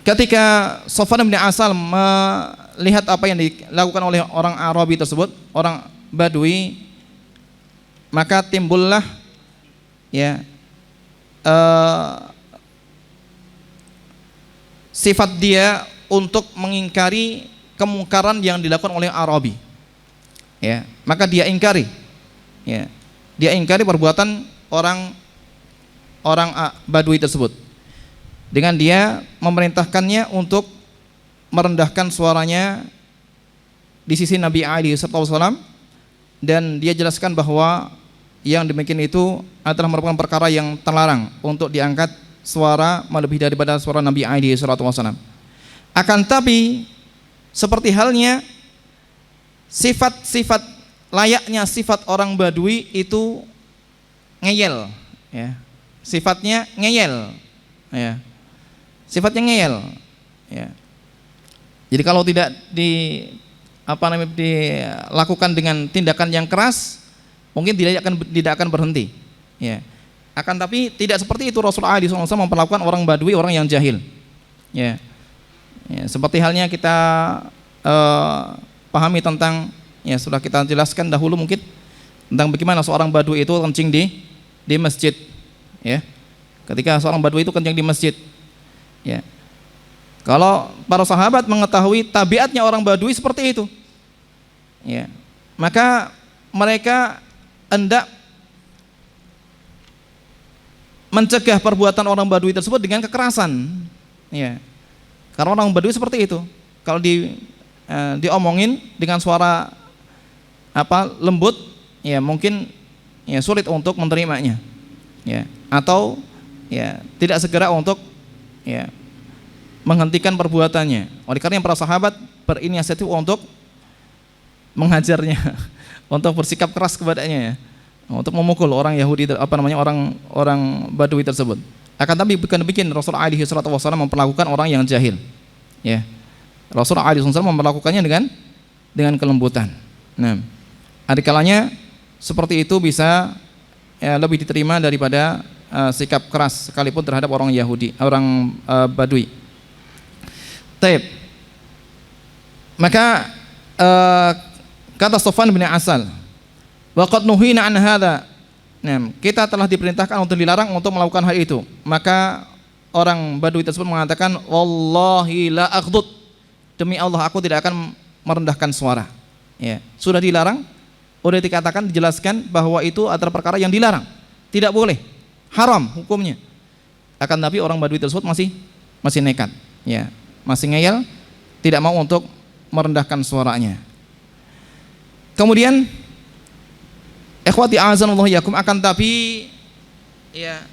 Speaker 1: ketika Safwan bin Asal melihat apa yang dilakukan oleh orang Arabi tersebut, orang Badui, maka timbullah sifat dia untuk mengingkari kemungkaran yang dilakukan oleh Arabi. Ya, maka dia ingkari. Ya, dia ingkari perbuatan orang Badui tersebut, dengan dia memerintahkannya untuk merendahkan suaranya di sisi Nabi alaihi wasallam, dan dia jelaskan bahwa yang demikian itu adalah merupakan perkara yang terlarang untuk diangkat suara melebihi daripada suara Nabi alaihi wasallam. Akan tapi seperti halnya sifat-sifat layaknya sifat orang Badui itu ngeyel, ya. Sifatnya ngeyel, ya. Sifatnya ngeyel, ya. Jadi kalau tidak dilakukan dengan tindakan yang keras, mungkin tidak akan berhenti, ya. Akan tapi tidak seperti itu Rasulullah SAW memperlakukan orang Badui, orang yang jahil, ya. Ya, seperti halnya kita pahami tentang, ya sudah kita jelaskan dahulu mungkin tentang bagaimana seorang Badui itu kencing di masjid, ya. Ketika seorang Badui itu kencing di masjid, ya. Kalau para sahabat mengetahui tabiatnya orang Badui seperti itu, ya, maka mereka hendak mencegah perbuatan orang Badui tersebut dengan kekerasan, ya. Karena orang Badui seperti itu, kalau diomongin dengan suara lembut, ya mungkin ya sulit untuk menerimanya, ya, atau ya tidak segera untuk ya menghentikan perbuatannya. Oleh karena para sahabat berinisiatif untuk menghajarnya, untuk bersikap keras kepadanya ya, untuk memukul orang Yahudi, orang Badui tersebut. Akan tapi bukan demikian, Rasul alaihi salatu wasallam memperlakukan orang yang jahil. Ya. Rasul alaihi wasallam memperlakukannya dengan kelembutan. Nah, ada kalanya seperti itu bisa lebih diterima daripada sikap keras sekalipun terhadap orang Yahudi, orang Badui. Taib. Maka kata Sofwan bin Asal, waqad nuhina an hadza. Nah, kita telah diperintahkan untuk dilarang untuk melakukan hal itu. Maka orang Badui tersebut mengatakan, wallahi la aghdud, demi Allah aku tidak akan merendahkan suara. Ya, sudah dilarang, sudah dikatakan, dijelaskan bahwa itu adalah perkara yang dilarang, tidak boleh, haram hukumnya. Akan tapi orang Badui tersebut masih nekat, ya, masih ngeyel, tidak mau untuk merendahkan suaranya. Kemudian ikhwati a'azanallahu yakum, akan tapi ya,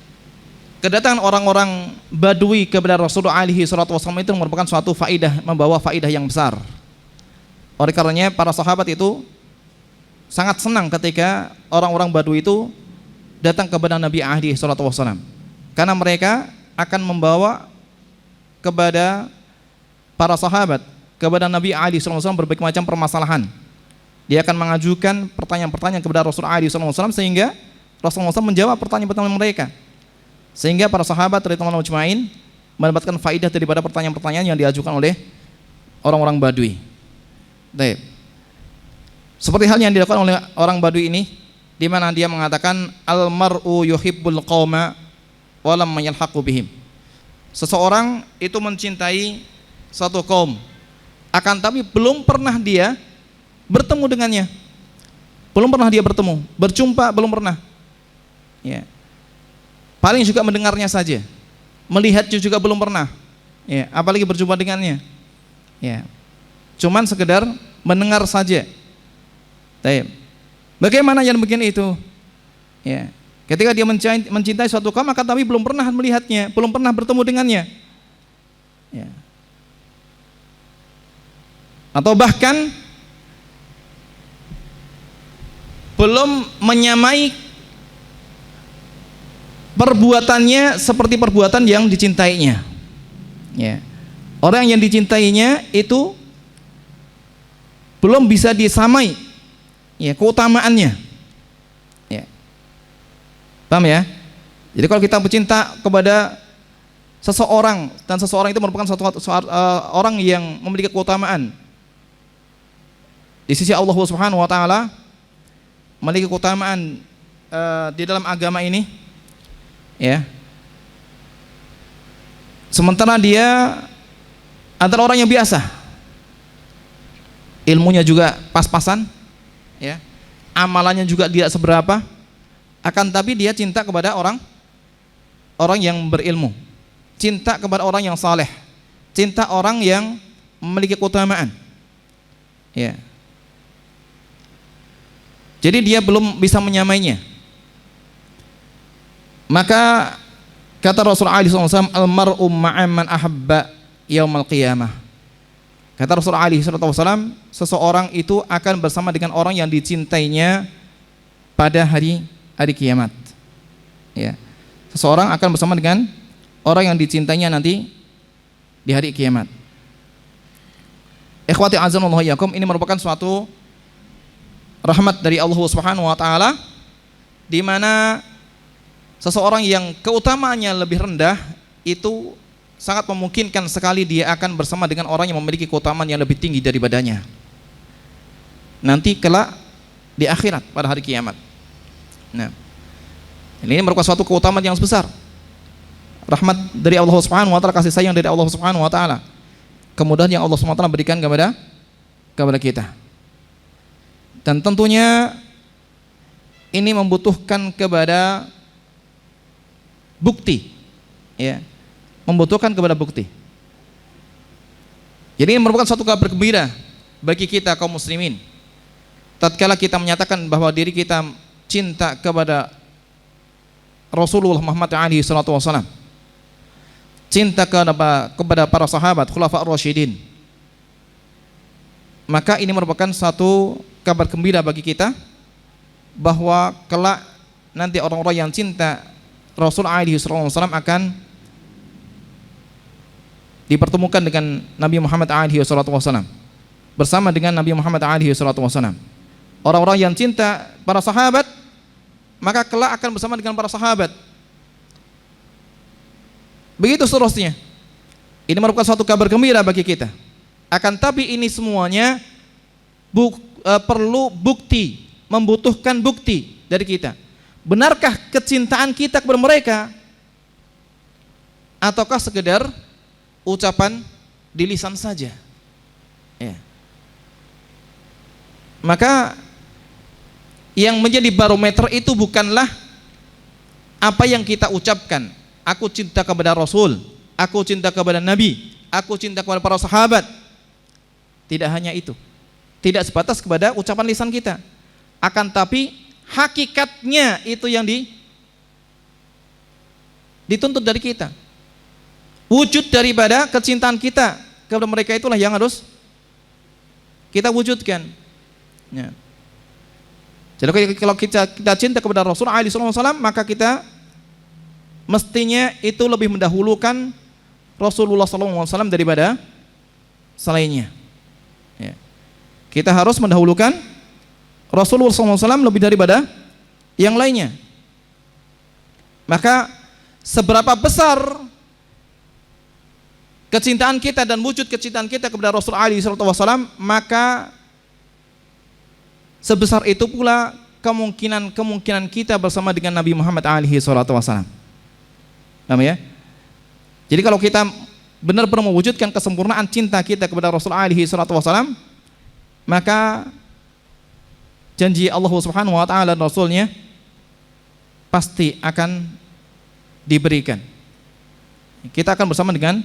Speaker 1: kedatangan orang-orang Badui kepada Rasulullah alaihi salatu wasallam itu merupakan suatu faidah, membawa faidah yang besar. Oleh karenanya para sahabat itu sangat senang ketika orang-orang Badui itu datang kepada Nabi alaihi salatu wasallam, karena mereka akan membawa kepada para sahabat, kepada Nabi alaihi salatu wasallam berbagai macam permasalahan. Dia akan mengajukan pertanyaan-pertanyaan kepada Rasulullah SAW sehingga Rasulullah SAW menjawab pertanyaan-pertanyaan mereka, sehingga para sahabat radhiyallahu anhum mendapatkan faidah daripada pertanyaan-pertanyaan yang diajukan oleh orang-orang Badui. Baik. Seperti hal yang dilakukan oleh orang Badui ini, di mana dia mengatakan al-mar'u yuhibbul qauma wa lam yalhaqu bihim. Seseorang itu mencintai satu kaum, akan tapi belum pernah dia bertemu dengannya, belum pernah dia bertemu, berjumpa belum pernah, ya. Paling juga mendengarnya saja, melihatnya juga belum pernah, ya. Apalagi berjumpa dengannya, ya. Cuman sekedar mendengar saja. Baik. Bagaimana yang begini itu? Ya. Ketika dia mencintai suatu kaum, akan tapi belum pernah melihatnya, belum pernah bertemu dengannya, ya. Atau bahkan belum menyamai perbuatannya seperti perbuatan yang dicintainya, ya. Orang yang dicintainya itu belum bisa disamai, ya, keutamaannya, ya. Paham ya? Jadi kalau kita bercinta kepada seseorang dan seseorang itu merupakan orang yang memiliki keutamaan di sisi Allah Subhanahu wa taala, memiliki keutamaan di dalam agama ini, ya. Sementara dia adalah orang yang biasa, ilmunya juga pas-pasan, ya, amalannya juga tidak seberapa, akan tapi dia cinta kepada orang yang berilmu, cinta kepada orang yang saleh, cinta orang yang memiliki keutamaan, ya. Jadi dia belum bisa menyamainya. Maka kata Rasulullah SAW, almar'u ma'aman ahabba yaumal qiyamah. Kata Rasulullah SAW, seseorang itu akan bersama dengan orang yang dicintainya pada hari kiamat, ya. Seseorang akan bersama dengan orang yang dicintainya nanti di hari kiamat. Ikhwati azanallahu yakum, ini merupakan suatu rahmat dari Allah Subhanahu wa taala, di mana seseorang yang keutamaannya lebih rendah itu sangat memungkinkan sekali dia akan bersama dengan orang yang memiliki keutamaan yang lebih tinggi daripadanya nanti kelak di akhirat pada hari kiamat. Nah, ini merupakan suatu keutamaan yang besar, rahmat dari Allah Subhanahu wa taala, kasih sayang dari Allah Subhanahu wa taala, kemudahan yang Allah Subhanahu wa taala berikan kepada kita. Dan tentunya ini membutuhkan kepada bukti, ya, membutuhkan kepada bukti. Jadi ini merupakan suatu kabar gembira bagi kita kaum muslimin, tatkala kita menyatakan bahwa diri kita cinta kepada Rasulullah Muhammad alaihi salatu wasallam. cinta kepada para sahabat khulafa ar-rasyidin, maka ini merupakan satu kabar gembira bagi kita bahwa kelak nanti orang-orang yang cinta Rasul alaihi wasallam akan dipertemukan dengan Nabi Muhammad alaihi wasallam, bersama dengan Nabi Muhammad alaihi wasallam. Orang-orang yang cinta para sahabat maka kelak akan bersama dengan para sahabat. Begitu seterusnya. Ini merupakan suatu kabar gembira bagi kita. Akan tapi ini semuanya perlu bukti, membutuhkan bukti dari kita. Benarkah kecintaan kita kepada mereka, ataukah sekedar ucapan di lisan saja? Ya. Maka yang menjadi barometer itu bukanlah apa yang kita ucapkan, aku cinta kepada Rasul, aku cinta kepada Nabi, aku cinta kepada para sahabat. Tidak hanya itu, tidak sebatas kepada ucapan lisan kita, akan tapi hakikatnya itu yang dituntut dari kita. Wujud daripada kecintaan kita kepada mereka itulah yang harus kita wujudkan. Ya. Jadi kalau kita cinta kepada Rasul alaihi wasallam, maka kita mestinya itu lebih mendahulukan Rasulullah SAW daripada selainnya. Ya. Kita harus mendahulukan Rasulullah SAW lebih daripada yang lainnya. Maka seberapa besar kecintaan kita dan wujud kecintaan kita kepada Rasul alaihi wasallam, maka sebesar itu pula kemungkinan kita bersama dengan Nabi Muhammad alaihi wasallam. Paham ya? Jadi kalau kita benar-benar mewujudkan kesempurnaan cinta kita kepada Rasul alaihi wasallam, maka janji Allah Subhanahu wa taala dan Rasulnya pasti akan diberikan. Kita akan bersama dengan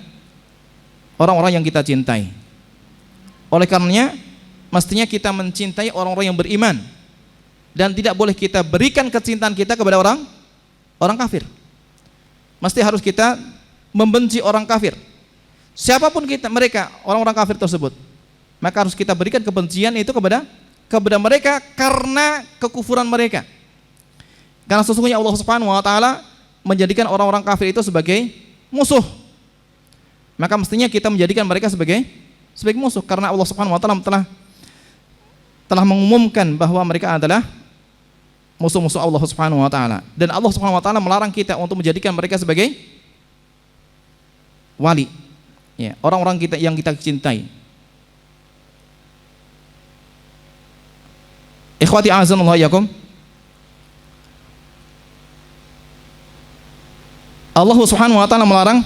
Speaker 1: orang-orang yang kita cintai. Oleh karenanya mestinya kita mencintai orang-orang yang beriman, dan tidak boleh kita berikan kecintaan kita kepada orang kafir. Mesti harus kita membenci orang kafir, siapapun mereka, orang-orang kafir tersebut. Maka harus kita berikan kebencian itu kepada mereka karena kekufuran mereka. Karena sesungguhnya Allah Subhanahu wa taala menjadikan orang-orang kafir itu sebagai musuh. Maka mestinya kita menjadikan mereka sebagai musuh, karena Allah Subhanahu wa taala telah mengumumkan bahwa mereka adalah musuh-musuh Allah Subhanahu wa taala, dan Allah Subhanahu wa taala melarang kita untuk menjadikan mereka sebagai wali. Ya, orang-orang kita yang kita cintai. Ikhwati a'azanallahu iyyakum. Allah Subhanahu wa taala melarang,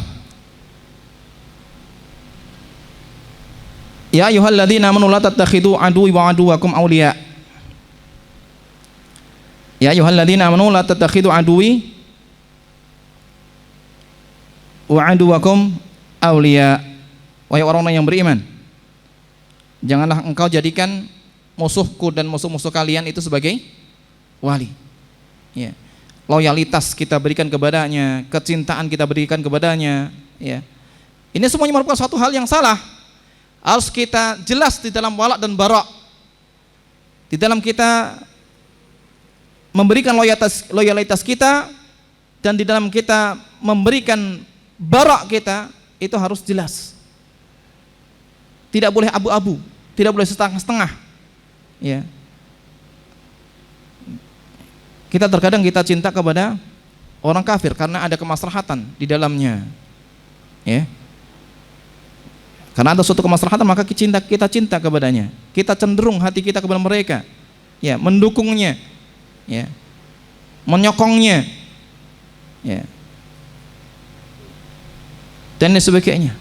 Speaker 1: ya ayyuhalladzina amanu la tattakhidhu aduwwi wa aduwwakum awliya. Ya ayyuhalladzina amanu la tattakhidhu aduwwi wa aduwwakum awliya. Wahai orang-orang yang beriman, janganlah engkau jadikan musuhku dan musuh-musuh kalian itu sebagai wali. Ya. Loyalitas kita berikan kepadanya, kecintaan kita berikan kepadanya, ya. Ini semuanya merupakan suatu hal yang salah. Harus kita jelas di dalam wala dan bara, di dalam kita memberikan loyalitas kita, dan di dalam kita memberikan bara kita, itu harus jelas. Tidak boleh abu-abu, tidak boleh setengah-setengah. Ya. Kita terkadang kita cinta kepada orang kafir karena ada kemaslahatan di dalamnya. Ya. Karena ada suatu kemaslahatan, maka kita cinta kepadanya. Kita cenderung hati kita kepada mereka, ya, mendukungnya, ya, menyokongnya, ya, dan sebagainya.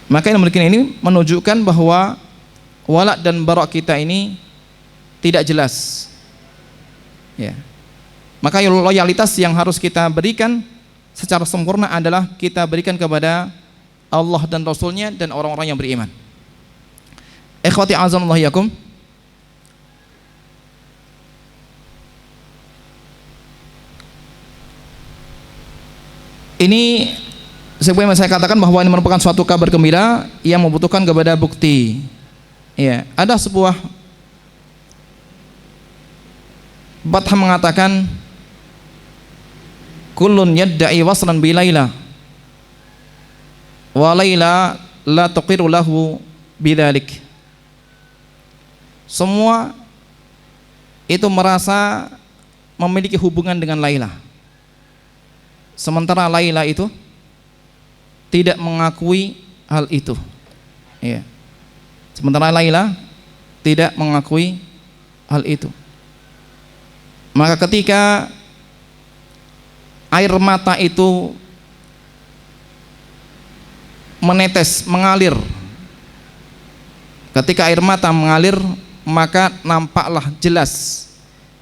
Speaker 1: Maka ini menunjukkan bahwa wala dan bara kita ini tidak jelas. Ya. Maka loyalitas yang harus kita berikan secara sempurna adalah kita berikan kepada Allah dan Rasulnya dan orang-orang yang beriman. Ikhwati a'azanallahu iyyakum. Ini Sebagaimana saya katakan bahwa ini merupakan suatu kabar gembira yang membutuhkan kepada bukti. Ya, ada sebuah Batham mengatakan kullun yadda'i waslan bi Laila wa Laila la tuqiru lahu bidzalik. Semua itu merasa memiliki hubungan dengan Laila, sementara Laila itu tidak mengakui hal itu. Ya. Sementara Laila tidak mengakui hal itu. Maka ketika air mata itu menetes, mengalir, ketika air mata mengalir, maka nampaklah jelas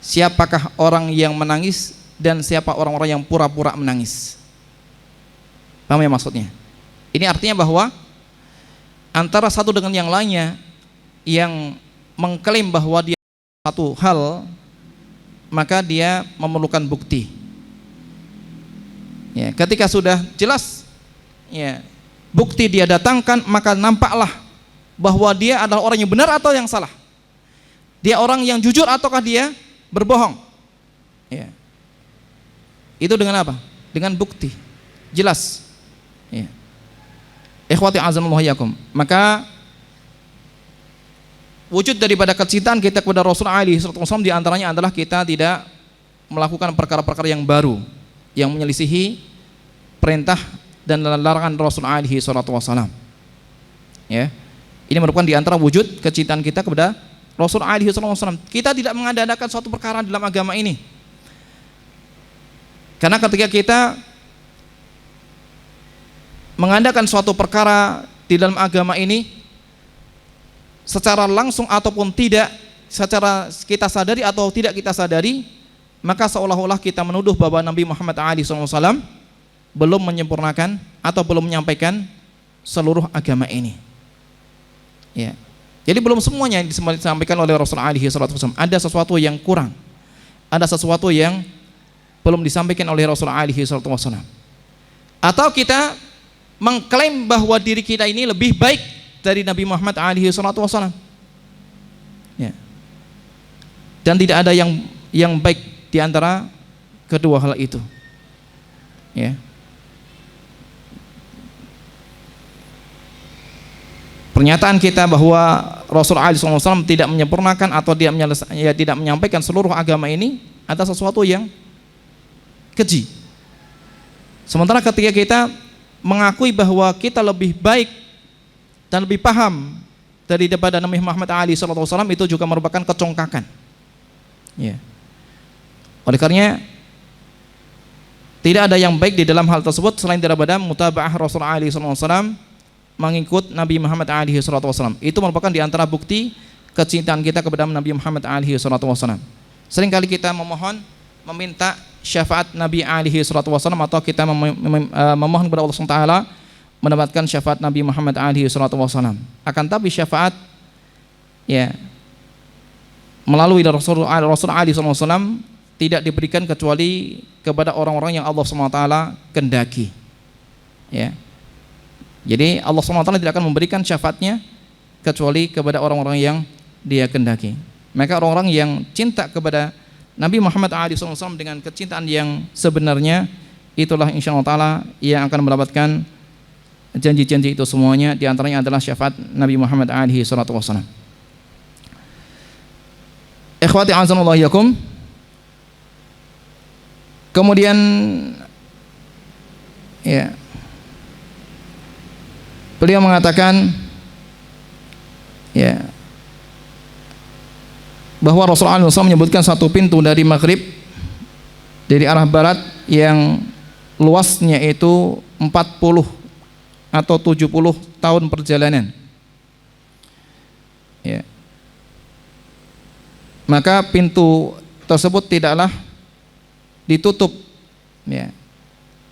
Speaker 1: siapakah orang yang menangis dan siapa orang-orang yang pura-pura menangis. Paham ya maksudnya? Ini artinya bahwa antara satu dengan yang lainnya yang mengklaim bahwa dia satu hal, maka dia memerlukan bukti. Ya, ketika sudah jelas, ya, bukti dia datangkan, maka nampaklah bahwa dia adalah orang yang benar atau yang salah. Dia orang yang jujur ataukah dia berbohong. Ya. Itu dengan apa? Dengan bukti. Jelas. Ya. Ikhwati azamullah yakum. Maka wujud daripada kecintaan kita kepada Rasul alaihi wasallam di antaranya adalah kita tidak melakukan perkara-perkara yang baru yang menyelisihi perintah dan larangan Rasul alaihi wasallam. Ya. Ini merupakan di antara wujud kecintaan kita kepada Rasul alaihi wasallam. Kita tidak mengadakan suatu perkara dalam agama ini. Karena ketika kita mengadakan suatu perkara di dalam agama ini secara langsung ataupun tidak, secara kita sadari atau tidak kita sadari, maka seolah-olah kita menuduh bahwa Nabi Muhammad SAW belum menyempurnakan atau belum menyampaikan seluruh agama ini. Ya. Jadi belum semuanya yang disampaikan oleh Rasul SAW. Ada sesuatu yang kurang, ada sesuatu yang belum disampaikan oleh Rasul SAW. Atau kita mengklaim bahwa diri kita ini lebih baik dari Nabi Muhammad SAW. Ya. Dan tidak ada yang baik di antara kedua hal itu. Ya. Pernyataan kita bahwa Rasul SAW tidak menyempurnakan atau tidak menyampaikan seluruh agama ini ada sesuatu yang keji. Sementara ketika kita mengakui bahwa kita lebih baik dan lebih paham daripada Nabi Muhammad SAW, itu juga merupakan kecongkakan. Ya. Oleh karenanya tidak ada yang baik di dalam hal tersebut selain daripada mutaba'ah Rasul SAW, mengikut Nabi Muhammad SAW. Itu merupakan di antara bukti kecintaan kita kepada Nabi Muhammad SAW. Seringkali kita meminta syafaat Nabi SAW atau kita memohon kepada Allah SWT mendapatkan syafaat Nabi Muhammad SAW. Akan tapi syafaat ya melalui Rasul SAW tidak diberikan kecuali kepada orang-orang yang Allah SWT kendaki. Ya. Jadi Allah SWT tidak akan memberikan syafaatnya kecuali kepada orang-orang yang Dia kendaki. Maka orang-orang yang cinta kepada Nabi Muhammad SAW dengan kecintaan yang sebenarnya, itulah insyaallah ta'ala yang akan mendapatkan janji-janji itu semuanya. Di antaranya adalah syafaat Nabi Muhammad SAW. Ikhwati azanullah yakum. Kemudian ya, beliau mengatakan ya bahwa Rasulullah SAW menyebutkan satu pintu dari Maghrib dari arah barat yang luasnya itu 40 atau 70 tahun perjalanan. Ya. Maka pintu tersebut tidaklah ditutup, ya,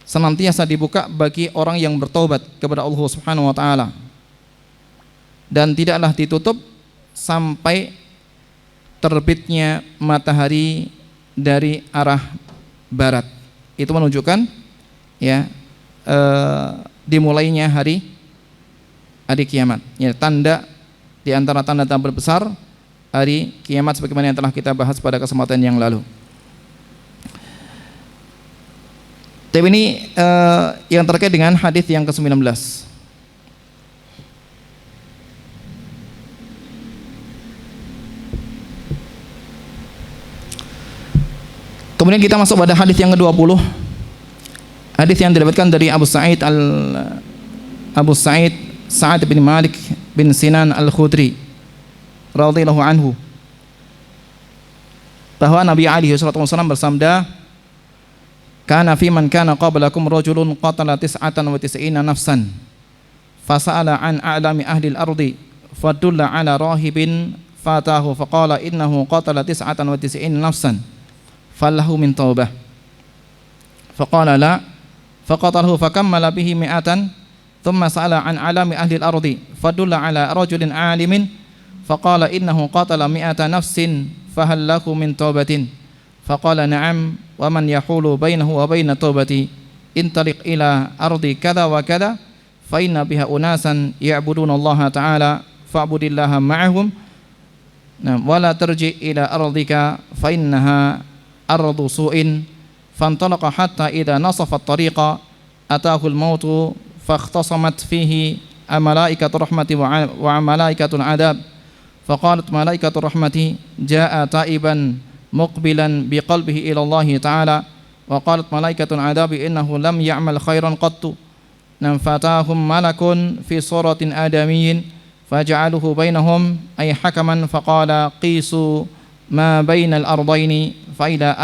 Speaker 1: senantiasa dibuka bagi orang yang bertaubat kepada Allah Subhanahu wa taala. Dan tidaklah ditutup sampai terbitnya matahari dari arah barat. Itu menunjukkan ya dimulainya hari kiamat. Ya, tanda di antara tanda-tanda besar hari kiamat sebagaimana yang telah kita bahas pada kesempatan yang lalu. Tapi ini yang terkait dengan hadis yang ke-19. Kemudian kita masuk pada hadis yang ke-20. Hadis yang didapatkan dari Abu Sa'id Sa'ad bin Malik bin Sinan Al-Khudri radhiyallahu anhu, bahwa Nabi alaihi wasallam bersabda, "Kana fi man kana qablakum rajulun qatala 99 nafsan fasa'ala an a'lami ahli al-ardi fadulla ala rahibin fatahu faqala innahu qatala 99 nafsan falahu min taubah faqala la faqatalahu fakammala bihi mi'atan thumma sa'ala an a'lami ahli al-ardi fadulla ala rajulin 'alimin faqala innahu qatala mi'ata nafsin fahal lahu min taubatin faqala na'am wa man yahulu bainahu wa baina taubati intaliq ila ardi kada wa kada fa inna biha unasan ya'buduna Allah ta'ala fa'budillaha ma'ahum wa la tarji ila ardika fa innaha ardu su'in fantalaqa hatta idha nasafa at-tariqa atahu al-mautu fakhtasamat fihi malaikatu rahmati wa malaikatul adab faqalat malaikatu rahmati jaa taiban muqbilan biqalbihi ila Allah ta'ala wa qalat malaikatul adabi innahu lam ya'mal khairan qattu nam fatahum malakun fi suratin adamiyyin faja'aluhu bainahum ay hakaman faqala qisu ma bainal ardaini fa ila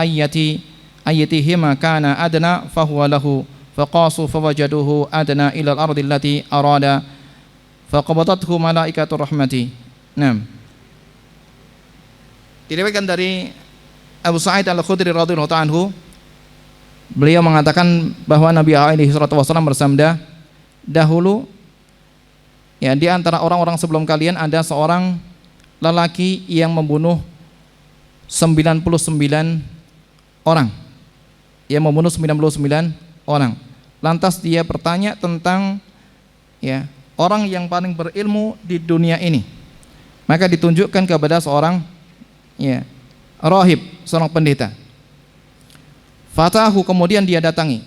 Speaker 1: ayyatihima kana adna fahuwa lahu faqasu fawajaduhu adna ila al-ardi allati arada faqabadathu malaikatu rahmati. Naam. Diriwayatkan dari Abu Sa'id Al-Khudri radhiyallahu anhu, beliau mengatakan bahwa Nabi alaihi wasallam bersabda, dahulu ya di antara orang-orang sebelum kalian ada seorang lelaki yang membunuh 99 orang. Yang membunuh 99 orang. Lantas dia bertanya tentang ya orang yang paling berilmu di dunia ini. Maka ditunjukkan kepada seorang ya rahib, seorang pendeta. Fatahu, kemudian dia datangi.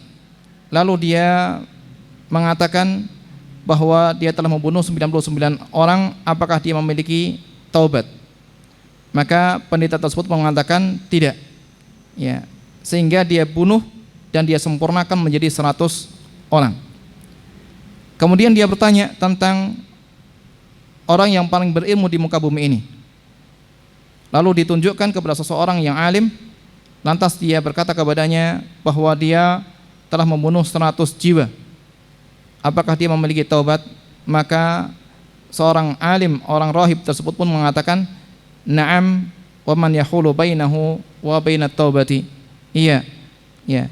Speaker 1: Lalu dia mengatakan bahwa dia telah membunuh 99 orang, apakah dia memiliki taubat? Maka pendeta tersebut mengatakan tidak. Ya, sehingga dia bunuh dan dia sempurnakan menjadi 100 orang. Kemudian dia bertanya tentang orang yang paling berilmu di muka bumi ini. Lalu ditunjukkan kepada seseorang yang alim. Lantas dia berkata kepadanya bahwa dia telah membunuh 100 jiwa. Apakah dia memiliki taubat? Maka seorang alim, orang rahib tersebut pun mengatakan, na'am wa man yahulu bainahu wa bainat taubati. Iya, ya.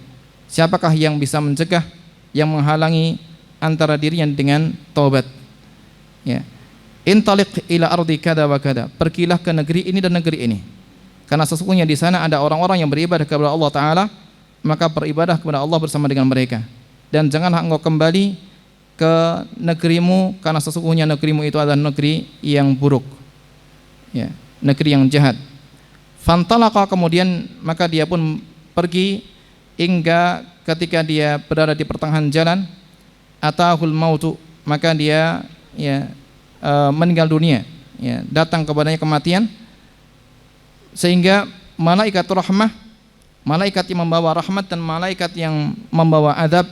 Speaker 1: Siapakah yang bisa mencegah, yang menghalangi antara dirinya dengan taubat? Ya. Intaliq ila ardi kada wa kada, pergilah ke negeri ini dan negeri ini, karena sesungguhnya di sana ada orang-orang yang beribadah kepada Allah Ta'ala, maka beribadah kepada Allah bersama dengan mereka. Dan janganlah engkau kembali ke negerimu, karena sesungguhnya negerimu itu adalah negeri yang buruk, ya, negeri yang jahat. Fantalaqa, kemudian maka dia pun pergi hingga ketika dia berada di pertengahan jalan, atahul mautu, maka dia ya meninggal dunia, ya, datang kepadanya kematian, sehingga malaikat rahmah, malaikat yang membawa rahmat dan malaikat yang membawa adab,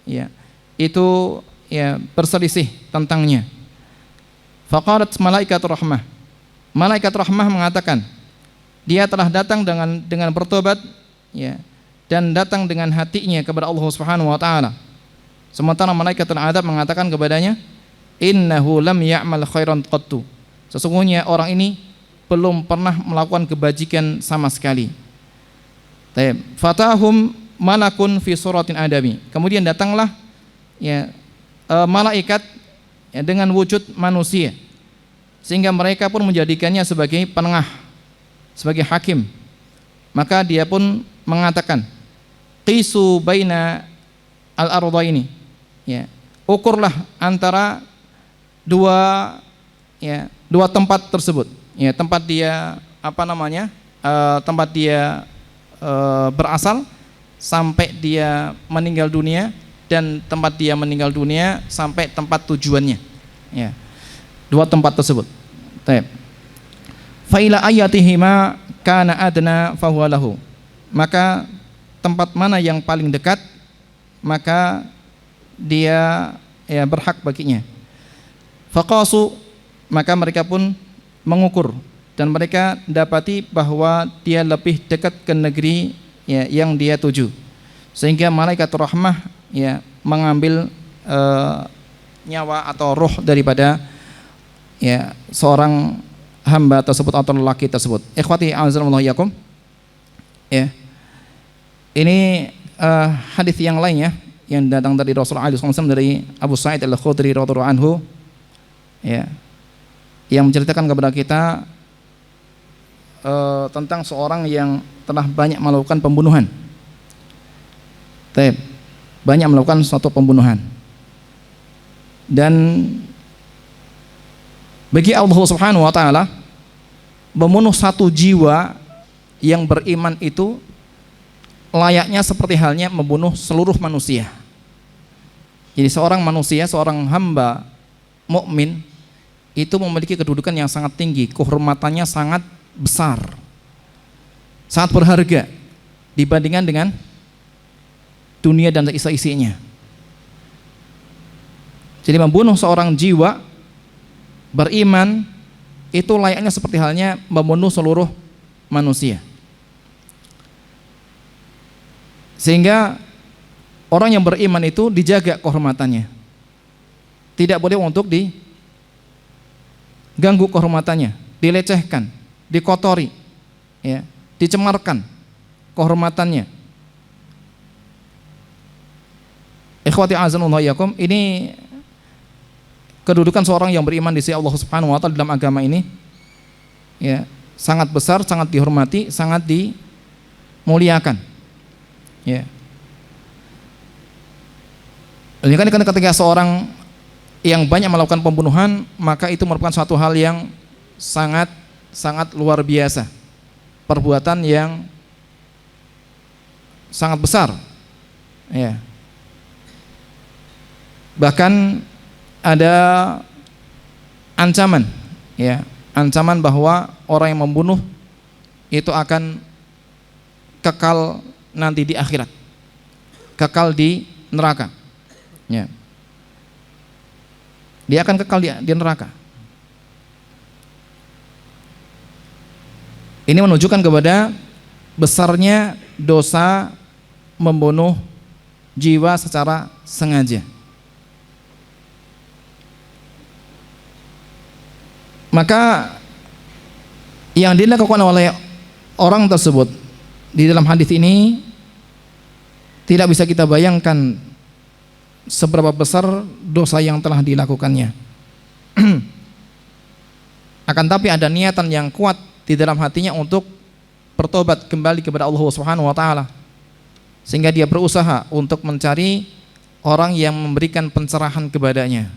Speaker 1: ya, itu ya berselisih tentangnya. Faqalat malaikat rahmah, malaikat rahmah mengatakan dia telah datang dengan bertobat, ya, dan datang dengan hatinya kepada Allah Subhanahu wa taala. Sementara malaikat adab mengatakan kepadanya, innahu lam ya'mal khairan qattu, sesungguhnya orang ini belum pernah melakukan kebajikan sama sekali. Fatahum malakun fi suratin adami, kemudian datanglah ya malaikat ya, dengan wujud manusia, sehingga mereka pun menjadikannya sebagai penengah, sebagai hakim. Maka dia pun mengatakan, qisu baina al-ardaini, ya, ukurlah antara dua tempat tersebut, ya, tempat dia tempat dia berasal sampai dia meninggal dunia, dan tempat dia meninggal dunia sampai tempat tujuannya, ya, dua tempat tersebut. Baik. Fa ila ayatihima kana adna fahuwa lahu, maka tempat mana yang paling dekat maka dia berhak baginya. Faqasu, maka mereka pun mengukur dan mereka dapati bahwa dia lebih dekat ke negeri yang dia tuju, sehingga malaikat rahmah mengambil nyawa atau roh daripada seorang hamba tersebut atau lelaki tersebut. Ikhwati a'azzallahu iyyakum. Ini hadis yang lainnya yang datang dari Rasulullah SAW, dari Abu Sa'id Al-Khudri radhiyallahu anhu, yang menceritakan kepada kita tentang seorang yang telah banyak melakukan pembunuhan. Banyak melakukan suatu pembunuhan. Dan bagi Allah Subhanahu wa taala, membunuh satu jiwa yang beriman itu layaknya seperti halnya membunuh seluruh manusia. Jadi seorang manusia, seorang hamba mukmin itu memiliki kedudukan yang sangat tinggi, kehormatannya sangat besar, sangat berharga dibandingkan dengan dunia dan isi-isinya. Jadi membunuh seorang jiwa beriman itu layaknya seperti halnya membunuh seluruh manusia. Sehingga orang yang beriman itu dijaga kehormatannya, tidak boleh untuk diganggu kehormatannya, dilecehkan, dikotori, dicemarkan kehormatannya. Ikhwati a'azzallahu iyyakum, ini kedudukan seorang yang beriman di sisi Allah Subhanahu wa taala dalam agama ini sangat besar, sangat dihormati, sangat dimuliakan. Ini kan ketika seorang yang banyak melakukan pembunuhan, maka itu merupakan suatu hal yang sangat luar biasa, perbuatan yang sangat besar, bahkan ada ancaman, ancaman bahwa orang yang membunuh itu akan kekal nanti di akhirat, kekal di neraka. Dia akan kekal di neraka. Ini menunjukkan kepada besarnya dosa membunuh jiwa secara sengaja. Maka yang dilakukan oleh orang tersebut di dalam hadis ini tidak bisa kita bayangkan seberapa besar dosa yang telah dilakukannya. Akan tapi ada niatan yang kuat di dalam hatinya untuk bertobat kembali kepada Allah Subhanahu wa taala, sehingga dia berusaha untuk mencari orang yang memberikan pencerahan kepadanya.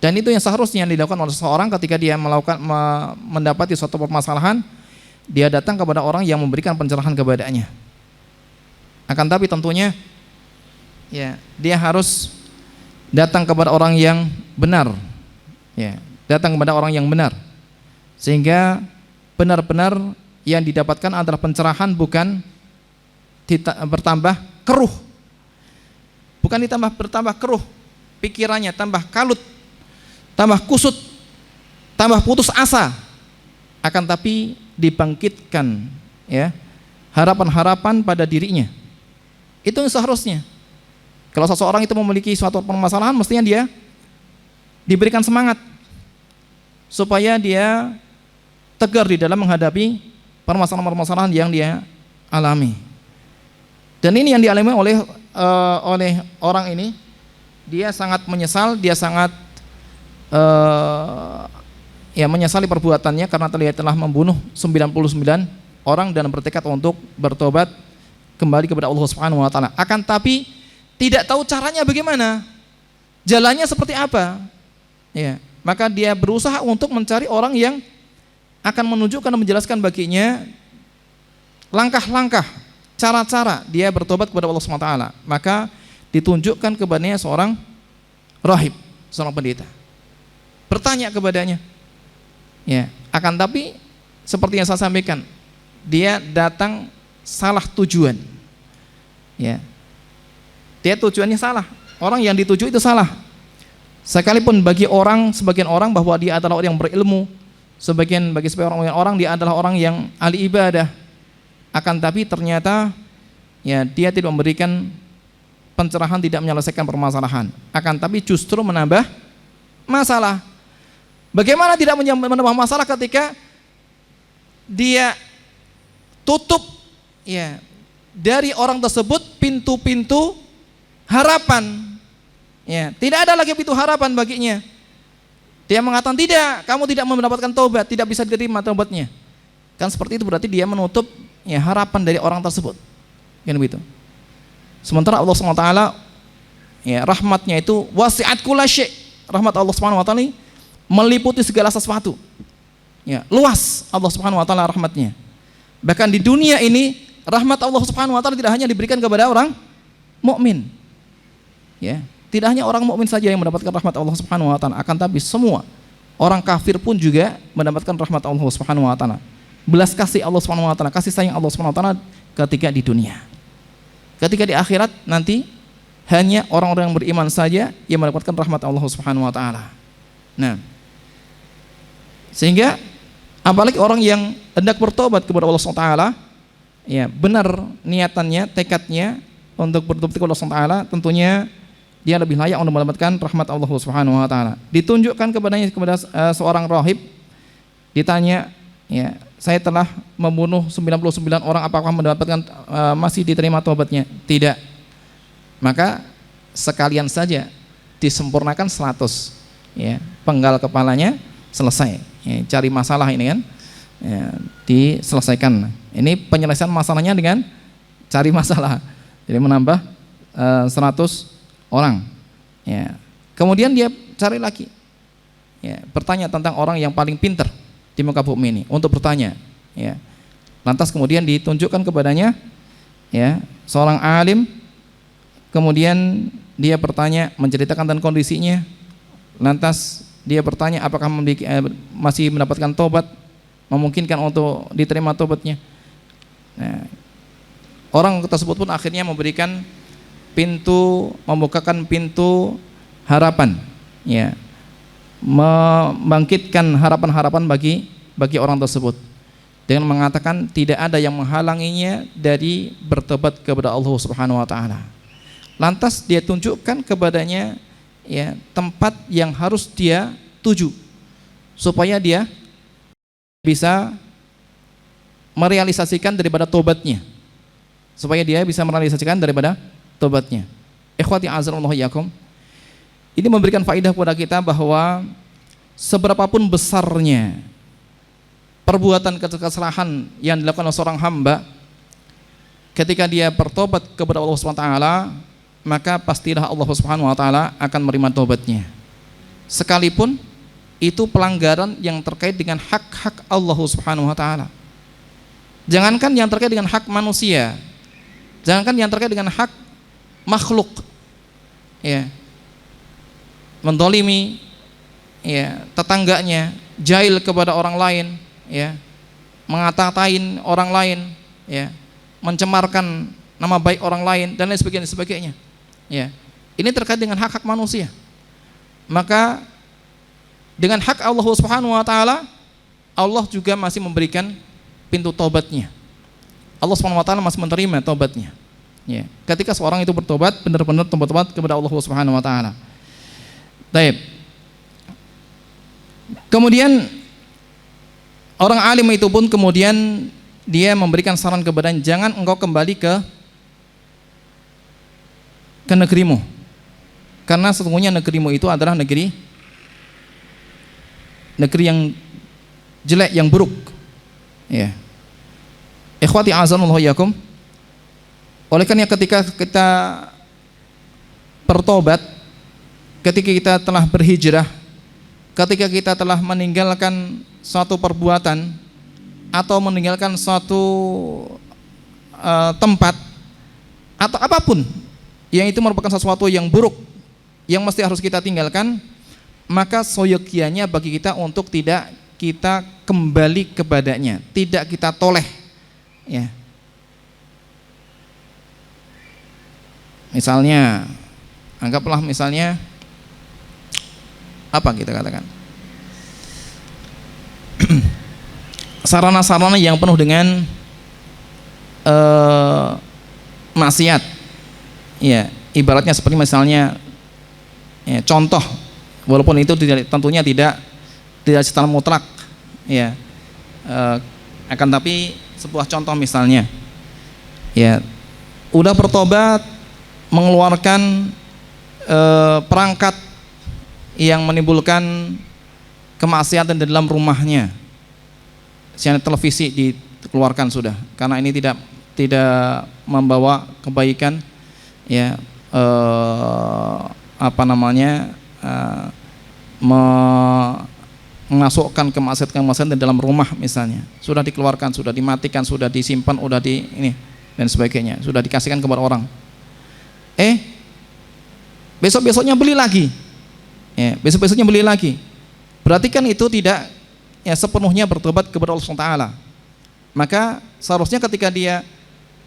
Speaker 1: Dan itu yang seharusnya dilakukan oleh seseorang ketika dia mendapati suatu permasalahan, dia datang kepada orang yang memberikan pencerahan kepadanya. Akan tapi tentunya dia harus datang kepada orang yang benar, datang kepada orang yang benar, sehingga benar-benar yang didapatkan adalah pencerahan, bukan bertambah keruh, bukan bertambah keruh pikirannya, tambah kalut, tambah kusut, tambah putus asa. Akan tapi dibangkitkan harapan-harapan pada dirinya. Itu yang seharusnya. Kalau seseorang itu memiliki suatu permasalahan, mestinya dia diberikan semangat supaya dia tegar di dalam menghadapi permasalahan-permasalahan yang dia alami. Dan ini yang dialami oleh orang ini. Dia sangat menyesal, dia sangat menyesali perbuatannya karena terlihat telah membunuh 99 orang dan bertekad untuk bertobat kembali kepada Allah Subhanahu wa taala. Akan tapi tidak tahu caranya bagaimana. jalannya seperti apa. Ya, maka dia berusaha untuk mencari orang yang akan menunjukkan dan menjelaskan baginya langkah-langkah, cara-cara dia bertobat kepada Allah SWT. Maka ditunjukkan kepadanya seorang rahib, seorang pendeta. Bertanya kepadanya. Ya, akan tapi seperti yang saya sampaikan, dia datang salah tujuan. Ya. Dia tujuannya salah. Orang yang dituju itu salah. Sekalipun bagi sebagian orang bahwa dia adalah orang yang berilmu, bagi sebagian orang dia adalah orang yang ahli ibadah. Akan tapi ternyata ya dia tidak memberikan pencerahan, tidak menyelesaikan permasalahan. Akan tapi justru menambah masalah. Bagaimana tidak menambah masalah ketika dia tutup ya dari orang tersebut pintu-pintu harapan. Ya, tidak ada lagi pintu harapan baginya. Dia mengatakan tidak, kamu tidak mendapatkan taubat, tidak bisa diterima taubatnya. Kan seperti itu berarti dia menutup ya harapan dari orang tersebut. Kan begitu. Sementara Allah SWT ya rahmatnya itu wasi'at kulla syai'. Rahmat Allah SWT meliputi segala sesuatu. Ya, luas Allah Subhanahu wa taala rahmatnya. Bahkan di dunia ini rahmat Allah Subhanahu wa taala tidak hanya diberikan kepada orang mukmin. Ya, tidak hanya orang mukmin saja yang mendapatkan rahmat Allah Subhanahu wa taala, akan tapi semua orang kafir pun juga mendapatkan rahmat Allah Subhanahu wa taala. Belas kasih Allah Subhanahu wa taala, kasih sayang Allah Subhanahu wa taala ketika di dunia. Ketika di akhirat nanti hanya orang-orang yang beriman saja yang mendapatkan rahmat Allah Subhanahu wa taala. Nah, sehingga apalagi orang yang hendak bertobat kepada Allah SWT, ya benar niatannya, tekadnya untuk bertobat kepada Allah SWT, tentunya dia lebih layak untuk mendapatkan rahmat Allah Subhanahu wa taala. Ditunjukkan kepada seorang rahib, ditanya, ya, saya telah membunuh 99 orang, apakah mendapatkan masih diterima taubatnya? Tidak. Maka sekalian saja disempurnakan 100, ya, penggal kepalanya selesai. Ya, cari masalah ini kan ya, diselesaikan. Ini penyelesaian masalahnya dengan cari masalah. Jadi menambah 100 orang. Ya. Kemudian dia cari lagi. Ya, bertanya tentang orang yang paling pintar di muka bumi ini untuk bertanya. Ya. Lantas kemudian ditunjukkan kepadanya ya seorang alim. Kemudian dia bertanya, menceritakan tentang kondisinya. Lantas dia bertanya apakah masih mendapatkan tobat, memungkinkan untuk diterima tobatnya. Nah, orang tersebut pun akhirnya membukakan pintu harapan, ya, membangkitkan harapan-harapan bagi orang tersebut dengan mengatakan tidak ada yang menghalanginya dari bertobat kepada Allah Subhanahu wa taala. Lantas dia tunjukkan kepadanya ya tempat yang harus dia tuju supaya dia bisa merealisasikan daripada tobatnya, tobatnya. Ikhwati azanallahu iyyakum, ini memberikan faedah kepada kita bahwa seberapapun besarnya perbuatan kesalahan yang dilakukan oleh seorang hamba, ketika dia bertobat kepada Allah Subhanahu wa taala, maka pastilah Allah Subhanahu wa taala akan menerima taubatnya. Sekalipun itu pelanggaran yang terkait dengan hak-hak Allah Subhanahu wa taala. Jangankan yang terkait dengan hak manusia, jangankan yang terkait dengan hak makhluk. Ya. Mendolimi ya tetangganya, jahil kepada orang lain, ya. Mengata-ngatain orang lain, ya. Mencemarkan nama baik orang lain dan lain sebagainya. Ya, ini terkait dengan hak-hak manusia. Maka dengan hak Allah Subhanahu wa taala, Allah juga masih memberikan pintu taubatnya. Allah Subhanahu wa taala masih menerima taubatnya. Ya, ketika seorang itu bertobat, benar-benar bertobat kepada Allah Subhanahu wa taala. Baik. Kemudian orang alim itu pun kemudian dia memberikan saran kepadanya, jangan engkau kembali ke negerimu, karena sesungguhnya negerimu itu adalah negeri yang jelek, yang buruk. Ya. Ikhwati azanallahu iyyakum, oleh karena ketika kita bertobat, ketika kita telah berhijrah, ketika kita telah meninggalkan suatu perbuatan atau meninggalkan suatu tempat atau apapun yang itu merupakan sesuatu yang buruk yang mesti harus kita tinggalkan, maka soyogianya bagi kita untuk tidak kita kembali kepadanya, tidak kita toleh, ya. Misalnya, anggaplah misalnya apa kita katakan sarana-sarana yang penuh dengan maksiat, ya, ibaratnya seperti misalnya, ya, contoh, walaupun itu tentunya tidak secara mutlak, ya, akan tapi sebuah contoh misalnya, ya, udah bertobat mengeluarkan perangkat yang menimbulkan kemaksiatan di dalam rumahnya, siaran televisi dikeluarkan sudah, karena ini tidak membawa kebaikan, ya, memasukkan kemaksiatan di dalam rumah misalnya, sudah dikeluarkan, sudah dimatikan, sudah disimpan, sudah ini dan sebagainya, sudah dikasihkan kepada orang. Besok-besoknya beli lagi, ya, besok-besoknya beli lagi. Berarti kan itu tidak, ya, sepenuhnya bertobat kepada Allah SWT. Maka seharusnya ketika dia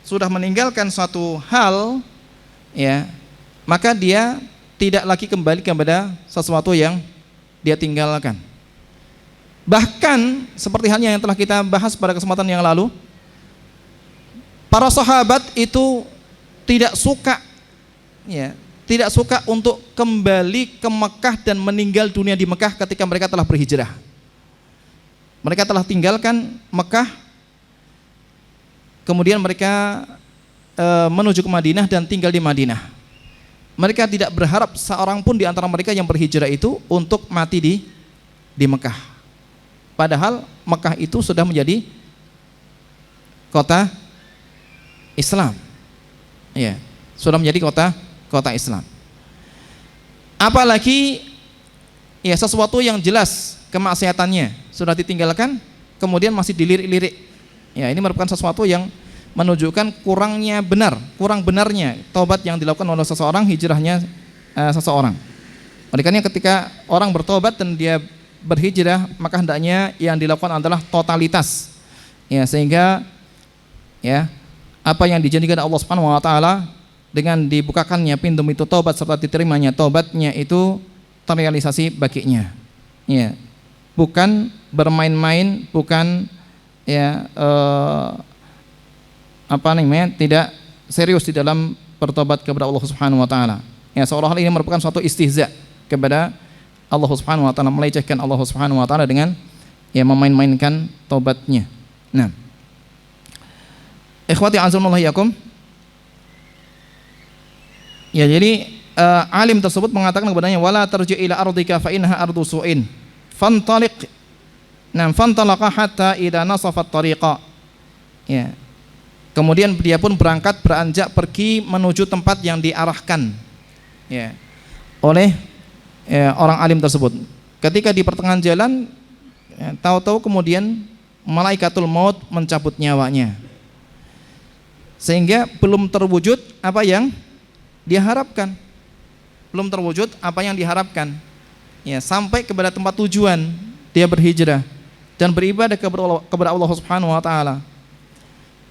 Speaker 1: sudah meninggalkan suatu hal, ya, maka dia tidak lagi kembali kepada sesuatu yang dia tinggalkan. Bahkan seperti halnya yang telah kita bahas pada kesempatan yang lalu, para sahabat itu tidak suka, ya, tidak suka untuk kembali ke Mekah dan meninggal dunia di Mekah ketika mereka telah berhijrah. Mereka telah tinggalkan Mekah, kemudian mereka menuju ke Madinah dan tinggal di Madinah. Mereka tidak berharap seorang pun di antara mereka yang berhijrah itu untuk mati di Mekah. Padahal Mekah itu sudah menjadi kota Islam, ya, sudah menjadi kota Islam. Apalagi, ya, sesuatu yang jelas kemaksiatannya sudah ditinggalkan, kemudian masih dilirik-lirik, ya, ini merupakan sesuatu yang menunjukkan kurang benarnya taubat yang dilakukan oleh seseorang, hijrahnya seseorang. Oleh karena ketika orang bertobat dan dia berhijrah, maka hendaknya yang dilakukan adalah totalitas, ya, sehingga, ya, apa yang dijanjikan Allah Subhanahu wa taala dengan dibukakannya pintu taubat serta diterimanya taubatnya itu terrealisasi baginya, ya, bukan bermain-main, bukan, ya, tidak serius di dalam bertobat kepada Allah Subhanahu wa taala, ya, seolah-olah ini merupakan suatu istihza kepada Allah Subhanahu wa taala, melecehkan Allah Subhanahu wa taala dengan, ya, memain-mainkan taubatnya. Nah, ikhwati azzakumullah yakum, ya, jadi alim tersebut mengatakan kepadanya, wala tarji ila ardika fa innaha ardu su'in fantaliq, fantalaqa hatta idza nasafat tariqa, ya, kemudian dia pun berangkat, beranjak pergi menuju tempat yang diarahkan, ya, oleh, ya, orang alim tersebut. Ketika di pertengahan jalan, ya, tahu-tahu kemudian malaikatul maut mencabut nyawanya, sehingga belum terwujud apa yang diharapkan, ya, sampai kepada tempat tujuan dia berhijrah dan beribadah kepada Allah Subhanahu wa taala,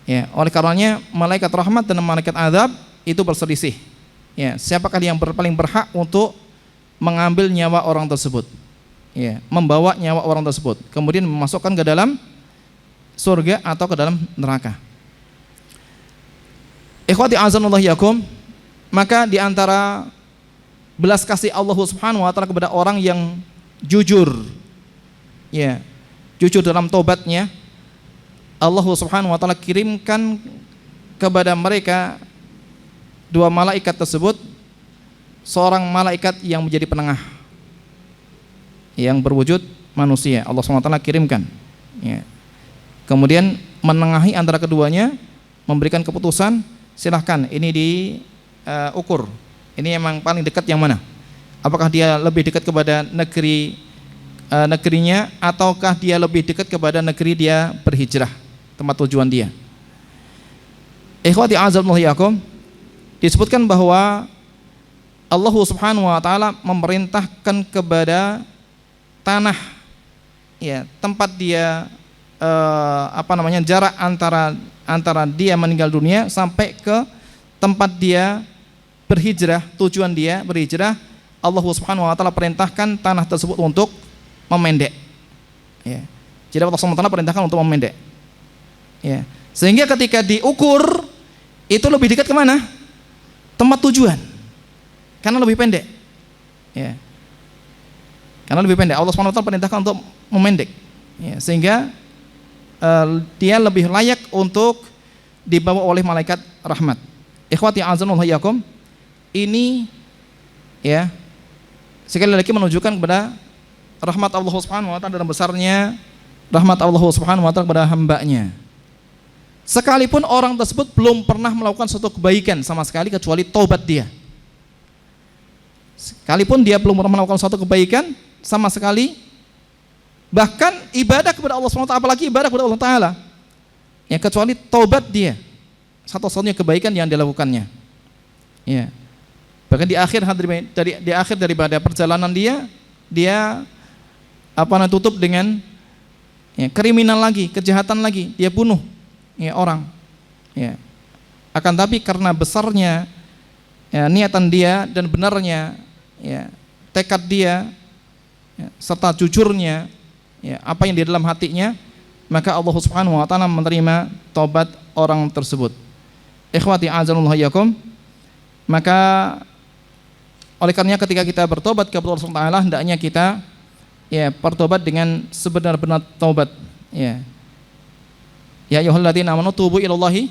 Speaker 1: ya. Oleh karenanya malaikat rahmat dan malaikat azab itu berselisih, ya, siapakah yang paling berhak untuk mengambil nyawa orang tersebut, ya, membawa nyawa orang tersebut, kemudian memasukkan ke dalam surga atau ke dalam neraka. Ikhwati azanullah yakum, maka di antara belas kasih Allah Subhanahu wa taala kepada orang yang jujur, ya, jujur dalam tobatnya, Allah Subhanahu wa taala kirimkan kepada mereka dua malaikat tersebut, seorang malaikat yang menjadi penengah, yang berwujud manusia, Allah Subhanahu wa taala kirimkan, ya. Kemudian menengahi antara keduanya, memberikan keputusan, silahkan ini diukur, ini emang paling dekat yang mana, Apakah dia lebih dekat kepada negerinya, ataukah dia lebih dekat kepada negeri dia berhijrah, tempat tujuan dia. Ikhwati a'azzallahu, disebutkan bahwa Allah Subhanahu wa taala memerintahkan kepada tanah, ya, tempat dia jarak antara dia meninggal dunia sampai ke tempat dia berhijrah, tujuan dia berhijrah, Allah Subhanahu wa taala perintahkan tanah tersebut untuk memendek. Ya. Jadi Allah Subhanahu wa taala perintahkan untuk memendek. Ya. Sehingga ketika diukur itu lebih dekat kemana? Tempat tujuan. Karena lebih pendek. Ya. Karena lebih pendek. Allah Subhanahu wa taala perintahkan untuk memendek. Ya. Sehingga dia lebih layak untuk dibawa oleh malaikat rahmat. Ikhwati a'azzallahu iyyakum, ini ya sekali lagi menunjukkan kepada rahmat Allah Subhanahu wa taala dan besarnya rahmat Allah Subhanahu wa taala kepada hambanya. Sekalipun orang tersebut belum pernah melakukan suatu kebaikan sama sekali kecuali taubat dia. Sekalipun dia belum pernah melakukan suatu kebaikan sama sekali, bahkan ibadah kepada Allah Subhanahu wa taala, apalagi ibadah kepada Allah Taala, ya, kecuali taubat dia, satu-satunya kebaikan yang dilakukannya. Ya. Bahkan di akhir daripada perjalanan dia tutup dengan ya, kriminal lagi, kejahatan lagi, dia bunuh ya, orang. Ya. Akan tapi karena besarnya ya, niatan dia dan benarnya ya, tekad dia ya, serta jujurnya ya, apa yang di dalam hatinya, maka Allah Subhanahu wa taala menerima taubat orang tersebut. Ikhwati a'azzallahu iyyakum, maka oleh karenanya ketika kita bertobat kepada Allah Subhanahu wa taala, hendaknya kita ya bertobat dengan sebenar-benar taubat. Ya. Ya ayyuhalladzina amanu tubu ilallahi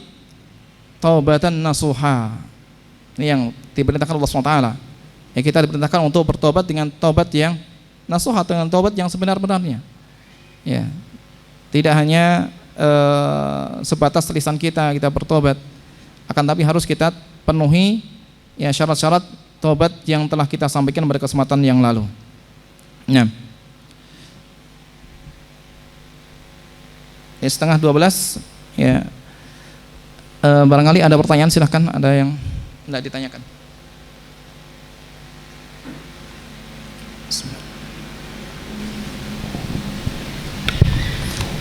Speaker 1: taubatan nasuha. Ini yang diperintahkan Allah Subhanahu wa taala. Ya, kita diperintahkan untuk bertobat dengan taubat yang nasuha, dengan taubat yang sebenar-benarnya. Ya. Tidak hanya sebatas lisan kita bertobat, akan tapi harus kita penuhi ya syarat-syarat taubat yang telah kita sampaikan pada kesempatan yang lalu. Nah, ya, 11:30 ya. Barangkali ada pertanyaan, silahkan, ada yang tidak ditanyakan.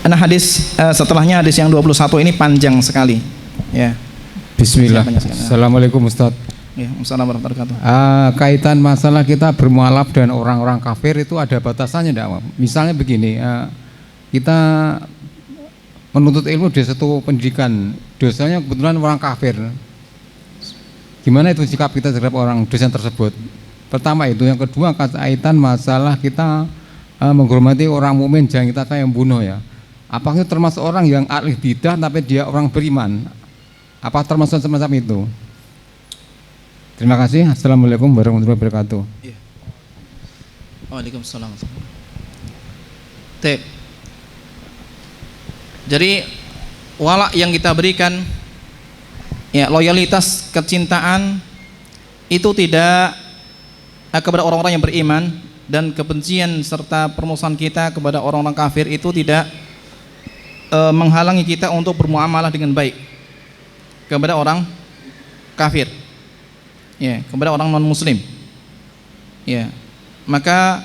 Speaker 1: Nah, hadis setelahnya, hadis yang 21 ini panjang sekali ya.
Speaker 2: Bismillah. Assalamualaikum Ustaz.
Speaker 1: Ya, Assalamualaikum warahmatullahi wabarakatuh.
Speaker 2: Kaitan masalah kita bermualaf dan orang-orang kafir itu ada batasannya enggak? Misalnya begini, kita menuntut ilmu di satu pendidikan, dosanya kebetulan orang kafir. Gimana itu sikap kita terhadap orang dosen tersebut? Pertama itu, yang kedua kaitan masalah kita menghormati orang mukmin, jangan kita kayak membunuh ya. Apakah itu termasuk orang yang ahli bidah tapi dia orang beriman? Apa termasuk semacam itu? Terima kasih. Assalamualaikum warahmatullahi wabarakatuh.
Speaker 1: Ya. Waalaikumsalam. Jadi wala yang kita berikan ya, loyalitas, kecintaan itu tidak kepada orang-orang yang beriman, dan kebencian serta permusuhan kita kepada orang-orang kafir itu tidak menghalangi kita untuk bermuamalah dengan baik kepada orang kafir, ya, kepada orang non muslim, ya. Maka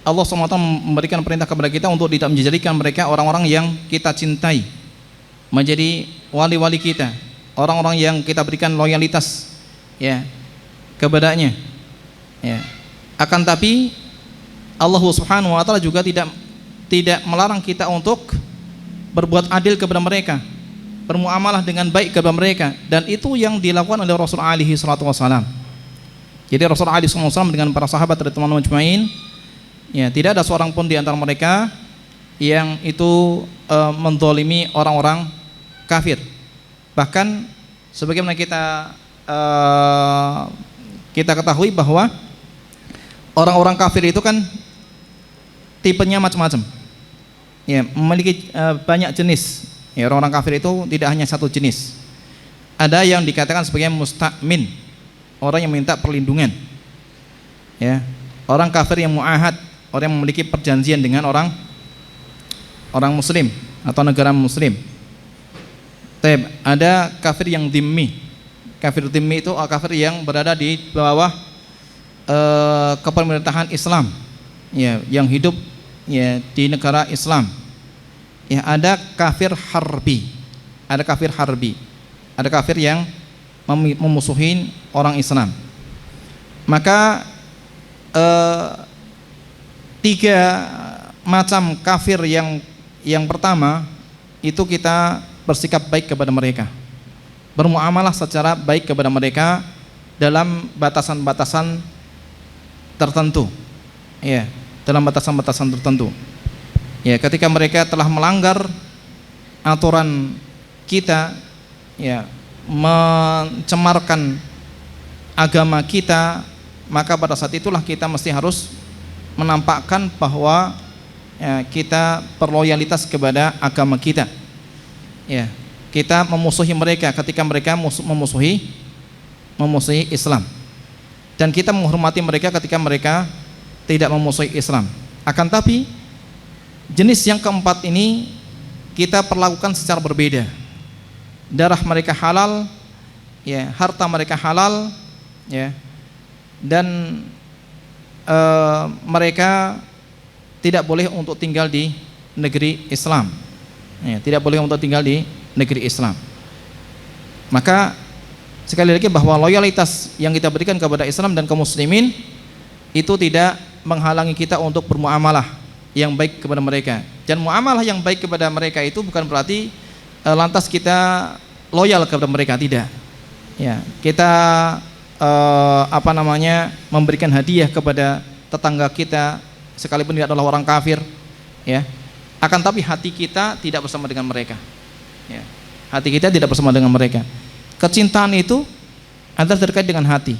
Speaker 1: Allah SWT memberikan perintah kepada kita untuk tidak menjadikan mereka orang-orang yang kita cintai menjadi wali-wali kita, orang-orang yang kita berikan loyalitas ya kepadanya, ya. Akan tapi Allah Subhanahu wa taala juga tidak melarang kita untuk berbuat adil kepada mereka, bermuamalah dengan baik kepada mereka, dan itu yang dilakukan oleh Rasul alaihi salatu wasalam. Jadi Rasul alaihi salatu wasalam dengan para sahabat radhiyallahu majma'in, ya, tidak ada seorang pun di antara mereka yang itu menzalimi orang-orang kafir. Bahkan sebagaimana kita ketahui bahwa orang-orang kafir itu kan tipenya macam-macam, ya, memiliki banyak jenis. Ya, orang-orang kafir itu tidak hanya satu jenis. Ada yang dikatakan sebagai musta'min, orang yang minta perlindungan. Ya, orang kafir yang muahad, orang yang memiliki perjanjian dengan orang muslim atau negara muslim. Ada kafir yang dhimmi. Kafir dhimmi itu kafir yang berada di bawah kepemerintahan Islam, ya, yang hidup ya di negara Islam. Ya, ada kafir harbi. Ada kafir harbi. Ada kafir yang memusuhi orang Islam. Maka tiga macam kafir yang pertama itu kita bersikap baik kepada mereka, bermuamalah secara baik kepada mereka dalam batasan-batasan tertentu, ya, dalam batasan-batasan tertentu. Ya, ketika mereka telah melanggar aturan kita, ya, mencemarkan agama kita, maka pada saat itulah kita mesti harus menampakkan bahwa ya, kita berloyalitas kepada agama kita. Ya, kita memusuhi mereka ketika mereka memusuhi Islam, dan kita menghormati mereka ketika mereka tidak memusuhi Islam. Akan tapi jenis yang keempat ini kita perlakukan secara berbeda. Darah mereka halal, ya, harta mereka halal, ya, dan mereka tidak boleh untuk tinggal di negeri Islam, ya, tidak boleh untuk tinggal di negeri Islam. Maka sekali lagi bahwa loyalitas yang kita berikan kepada Islam dan kaum muslimin itu tidak menghalangi kita untuk bermuamalah yang baik kepada mereka. Dan muamalah yang baik kepada mereka itu bukan berarti lantas kita loyal kepada mereka, tidak. Ya, kita memberikan hadiah kepada tetangga kita sekalipun dia adalah orang kafir, ya. Akan tapi hati kita tidak bersama dengan mereka. Ya. Hati kita tidak bersama dengan mereka. Kecintaan itu adalah terkait dengan hati.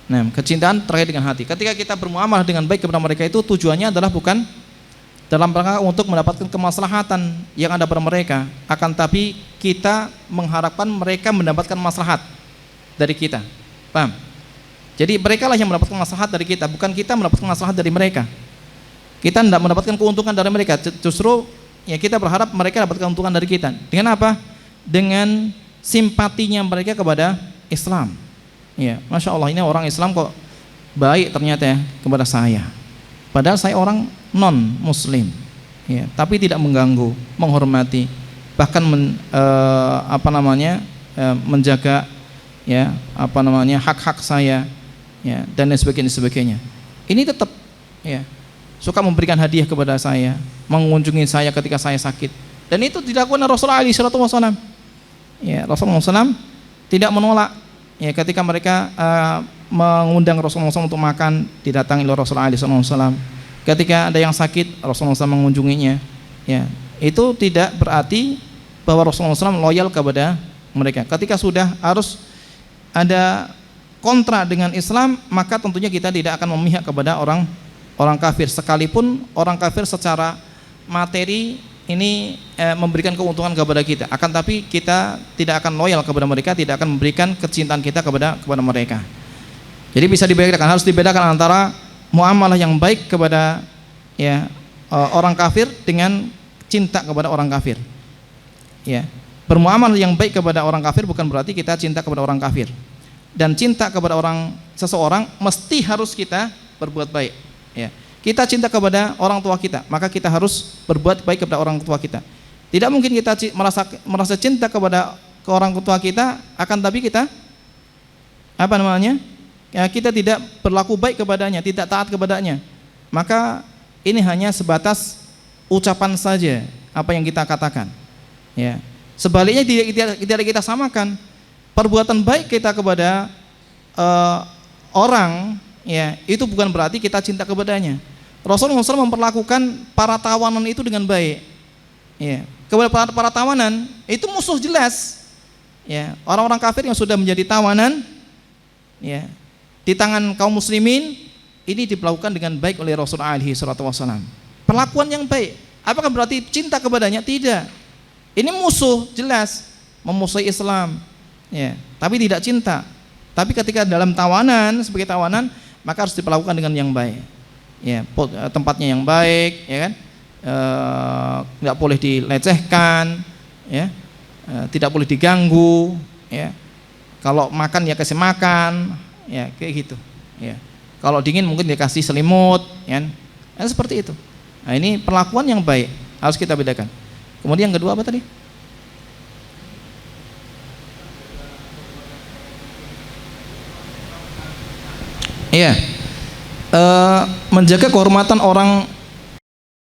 Speaker 1: Nah, kecintaan terkait dengan hati. Ketika kita bermuamalah dengan baik kepada mereka itu tujuannya adalah bukan dalam rangka untuk mendapatkan kemaslahatan yang ada pada mereka, akan tapi kita mengharapkan mereka mendapatkan maslahat dari kita. Paham? Jadi mereka lah yang mendapatkan maslahat dari kita, bukan kita mendapatkan maslahat dari mereka. Kita tidak mendapatkan keuntungan dari mereka, justru ya kita berharap mereka dapat keuntungan dari kita. Dengan apa? Dengan simpatinya mereka kepada Islam. Ya, Masya Allah, ini orang Islam kok baik ternyata ya kepada saya. Padahal saya orang non Muslim, ya, tapi tidak mengganggu, menghormati, bahkan menjaga, ya, hak-hak saya, ya, dan sebagainya. Ini tetap, ya, suka memberikan hadiah kepada saya, mengunjungi saya ketika saya sakit, dan itu dilakukan Rasulullah SAW. Ya, Rasulullah SAW tidak menolak, ya, ketika mereka mengundang Rasulullah SAW untuk makan, didatangi oleh Rasulullah SAW. Ketika ada yang sakit, Rasulullah SAW mengunjunginya. Ya, itu tidak berarti bahwa Rasulullah SAW loyal kepada mereka. Ketika sudah harus ada kontra dengan Islam, maka tentunya kita tidak akan memihak kepada orang kafir, sekalipun orang kafir secara materi ini memberikan keuntungan kepada kita. Akan tapi kita tidak akan loyal kepada mereka, tidak akan memberikan kecintaan kita kepada mereka. Jadi bisa dibedakan, harus dibedakan antara muamalah yang baik kepada, ya, orang kafir dengan cinta kepada orang kafir. Ya, bermuamalah yang baik kepada orang kafir bukan berarti kita cinta kepada orang kafir. Dan cinta kepada seseorang mesti harus kita berbuat baik. Ya. Kita cinta kepada orang tua kita, maka kita harus berbuat baik kepada orang tua kita. Tidak mungkin kita merasa cinta kepada orang tua kita, akan tapi kita ya, kita tidak berlaku baik kepadanya, tidak taat kepadanya. Maka ini hanya sebatas ucapan saja apa yang kita katakan. Ya. Sebaliknya tidak kita samakan perbuatan baik kita kepada orang, ya, itu bukan berarti kita cinta kepadanya. Rasulullah SAW memperlakukan para tawanan itu dengan baik. Ya, kepada para tawanan itu musuh jelas. Ya, orang-orang kafir yang sudah menjadi tawanan, ya, di tangan kaum muslimin, ini diperlakukan dengan baik oleh Rasulullah SAW. Perlakuan yang baik. Apakah berarti cinta kepadanya? Tidak. Ini musuh jelas, memusuhi Islam. Ya, tapi tidak cinta. Tapi ketika dalam tawanan, sebagai tawanan, maka harus diperlakukan dengan yang baik. Ya, tempatnya yang baik, ya kan? Nggak boleh dilecehkan, ya, tidak boleh diganggu, ya. Kalau makan ya kasih makan, ya kayak gitu. Ya. Kalau dingin mungkin dikasih selimut, ya. Seperti itu. Nah, ini perlakuan yang baik harus kita bedakan. Kemudian yang kedua apa tadi? Iya, menjaga kehormatan orang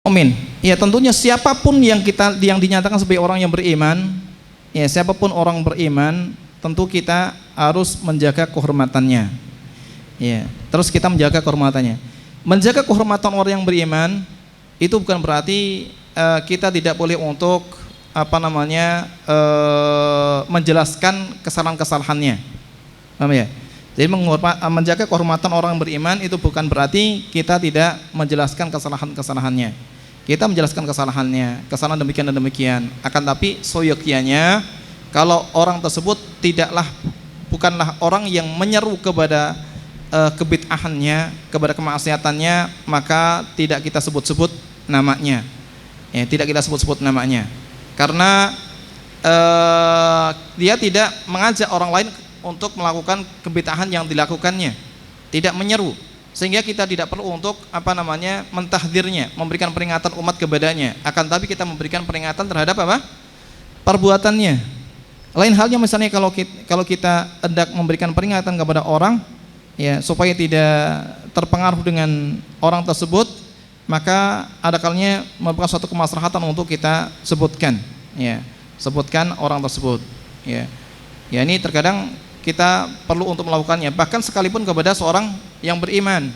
Speaker 1: mukmin. Ya tentunya siapapun yang dinyatakan sebagai orang yang beriman, ya siapapun orang beriman, tentu kita harus menjaga kehormatannya. Ya, terus kita menjaga kehormatannya. Menjaga kehormatan orang yang beriman itu bukan berarti kita tidak boleh untuk menjelaskan kesalahan-kesalahannya. Paham ya? Jadi menjaga kehormatan orang beriman itu bukan berarti kita tidak menjelaskan kesalahan-kesalahannya. Kita menjelaskan kesalahan demikian dan demikian. Akan tapi soyokianya kalau orang tersebut bukanlah orang yang menyeru kepada kebid'ahannya, kepada kemaksiatannya, maka tidak kita sebut-sebut namanya. Ya, tidak kita sebut-sebut namanya. Karena dia tidak mengajak orang lain untuk melakukan kebid'ahan yang dilakukannya, tidak menyeru, sehingga kita tidak perlu untuk mentahdzirnya, memberikan peringatan umat kepadanya. Akan tapi kita memberikan peringatan terhadap perbuatannya. Lain halnya misalnya kalau kita hendak memberikan peringatan kepada orang, ya supaya tidak terpengaruh dengan orang tersebut, maka ada kalanya merupakan suatu kemaslahatan untuk kita sebutkan, ya sebutkan orang tersebut, ya ini terkadang kita perlu untuk melakukannya, bahkan sekalipun kepada seorang yang beriman,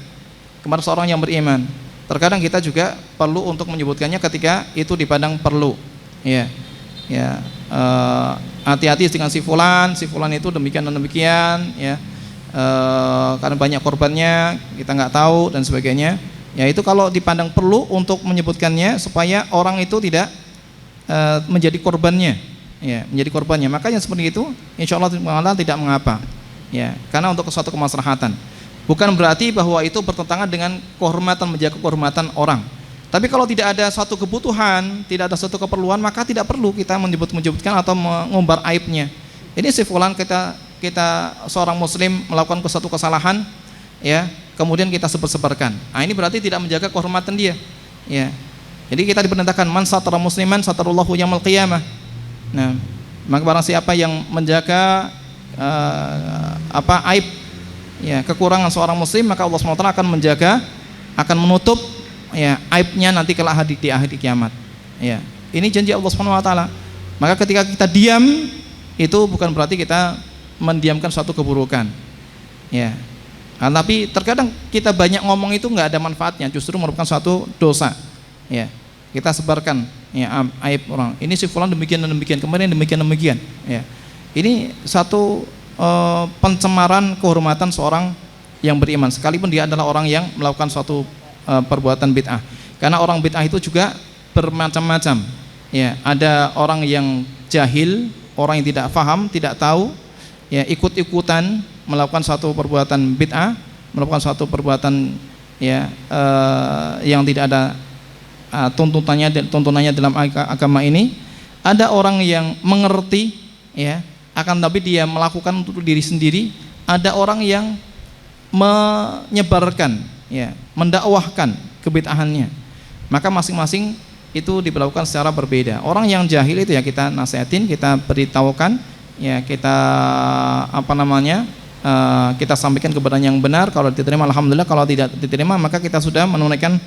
Speaker 1: terkadang kita juga perlu untuk menyebutkannya ketika itu dipandang perlu. Hati-hati dengan si fulan itu demikian dan demikian, ya karena banyak korbannya, kita nggak tahu dan sebagainya. Ya itu kalau dipandang perlu untuk menyebutkannya supaya orang itu tidak menjadi korbannya. Ya, menjadi korbannya, makanya seperti itu insya Allah tidak mengapa, ya karena untuk suatu kemaslahatan, bukan berarti bahwa itu bertentangan dengan menjaga kehormatan orang. Tapi kalau tidak ada suatu kebutuhan, tidak ada suatu keperluan, maka tidak perlu kita menyebutkan atau mengumbar aibnya. Ini si fulan kita seorang muslim melakukan suatu kesalahan, ya kemudian kita sebar-sebarkan. Nah, ini berarti tidak menjaga kehormatan dia, ya. Jadi kita diperintahkan man satara musliman satarallahu yaumil qiyamah. Nah, maka barang siapa yang menjaga aib, ya kekurangan seorang muslim, maka Allah SWT akan menutup, ya aibnya nanti kelak di akhir kiamat. Ya, ini janji Allah SWT. Maka ketika kita diam, itu bukan berarti kita mendiamkan suatu keburukan. Ya, tapi terkadang kita banyak ngomong itu nggak ada manfaatnya, justru merupakan suatu dosa. Ya, kita sebarkan ya aib orang. Ini si fulan demikian dan demikian, kemarin demikian. Ya, ini satu pencemaran kehormatan seorang yang beriman, sekalipun dia adalah orang yang melakukan suatu perbuatan bid'ah. Karena orang bid'ah itu juga bermacam-macam. Ya, ada orang yang jahil, orang yang tidak paham, tidak tahu, ya ikut-ikutan melakukan suatu perbuatan bid'ah, melakukan suatu perbuatan ya yang tidak ada tuntunannya dalam agama ini. Ada orang yang mengerti, ya akan tapi dia melakukan untuk diri sendiri. Ada orang yang menyebarkan, ya mendakwahkan kebid'ahannya. Maka masing-masing itu diberlakukan secara berbeda. Orang yang jahil itu ya kita nasihatin, kita beritahukan, ya kita kita sampaikan kepada yang benar. Kalau diterima alhamdulillah, kalau tidak diterima maka kita sudah menunaikan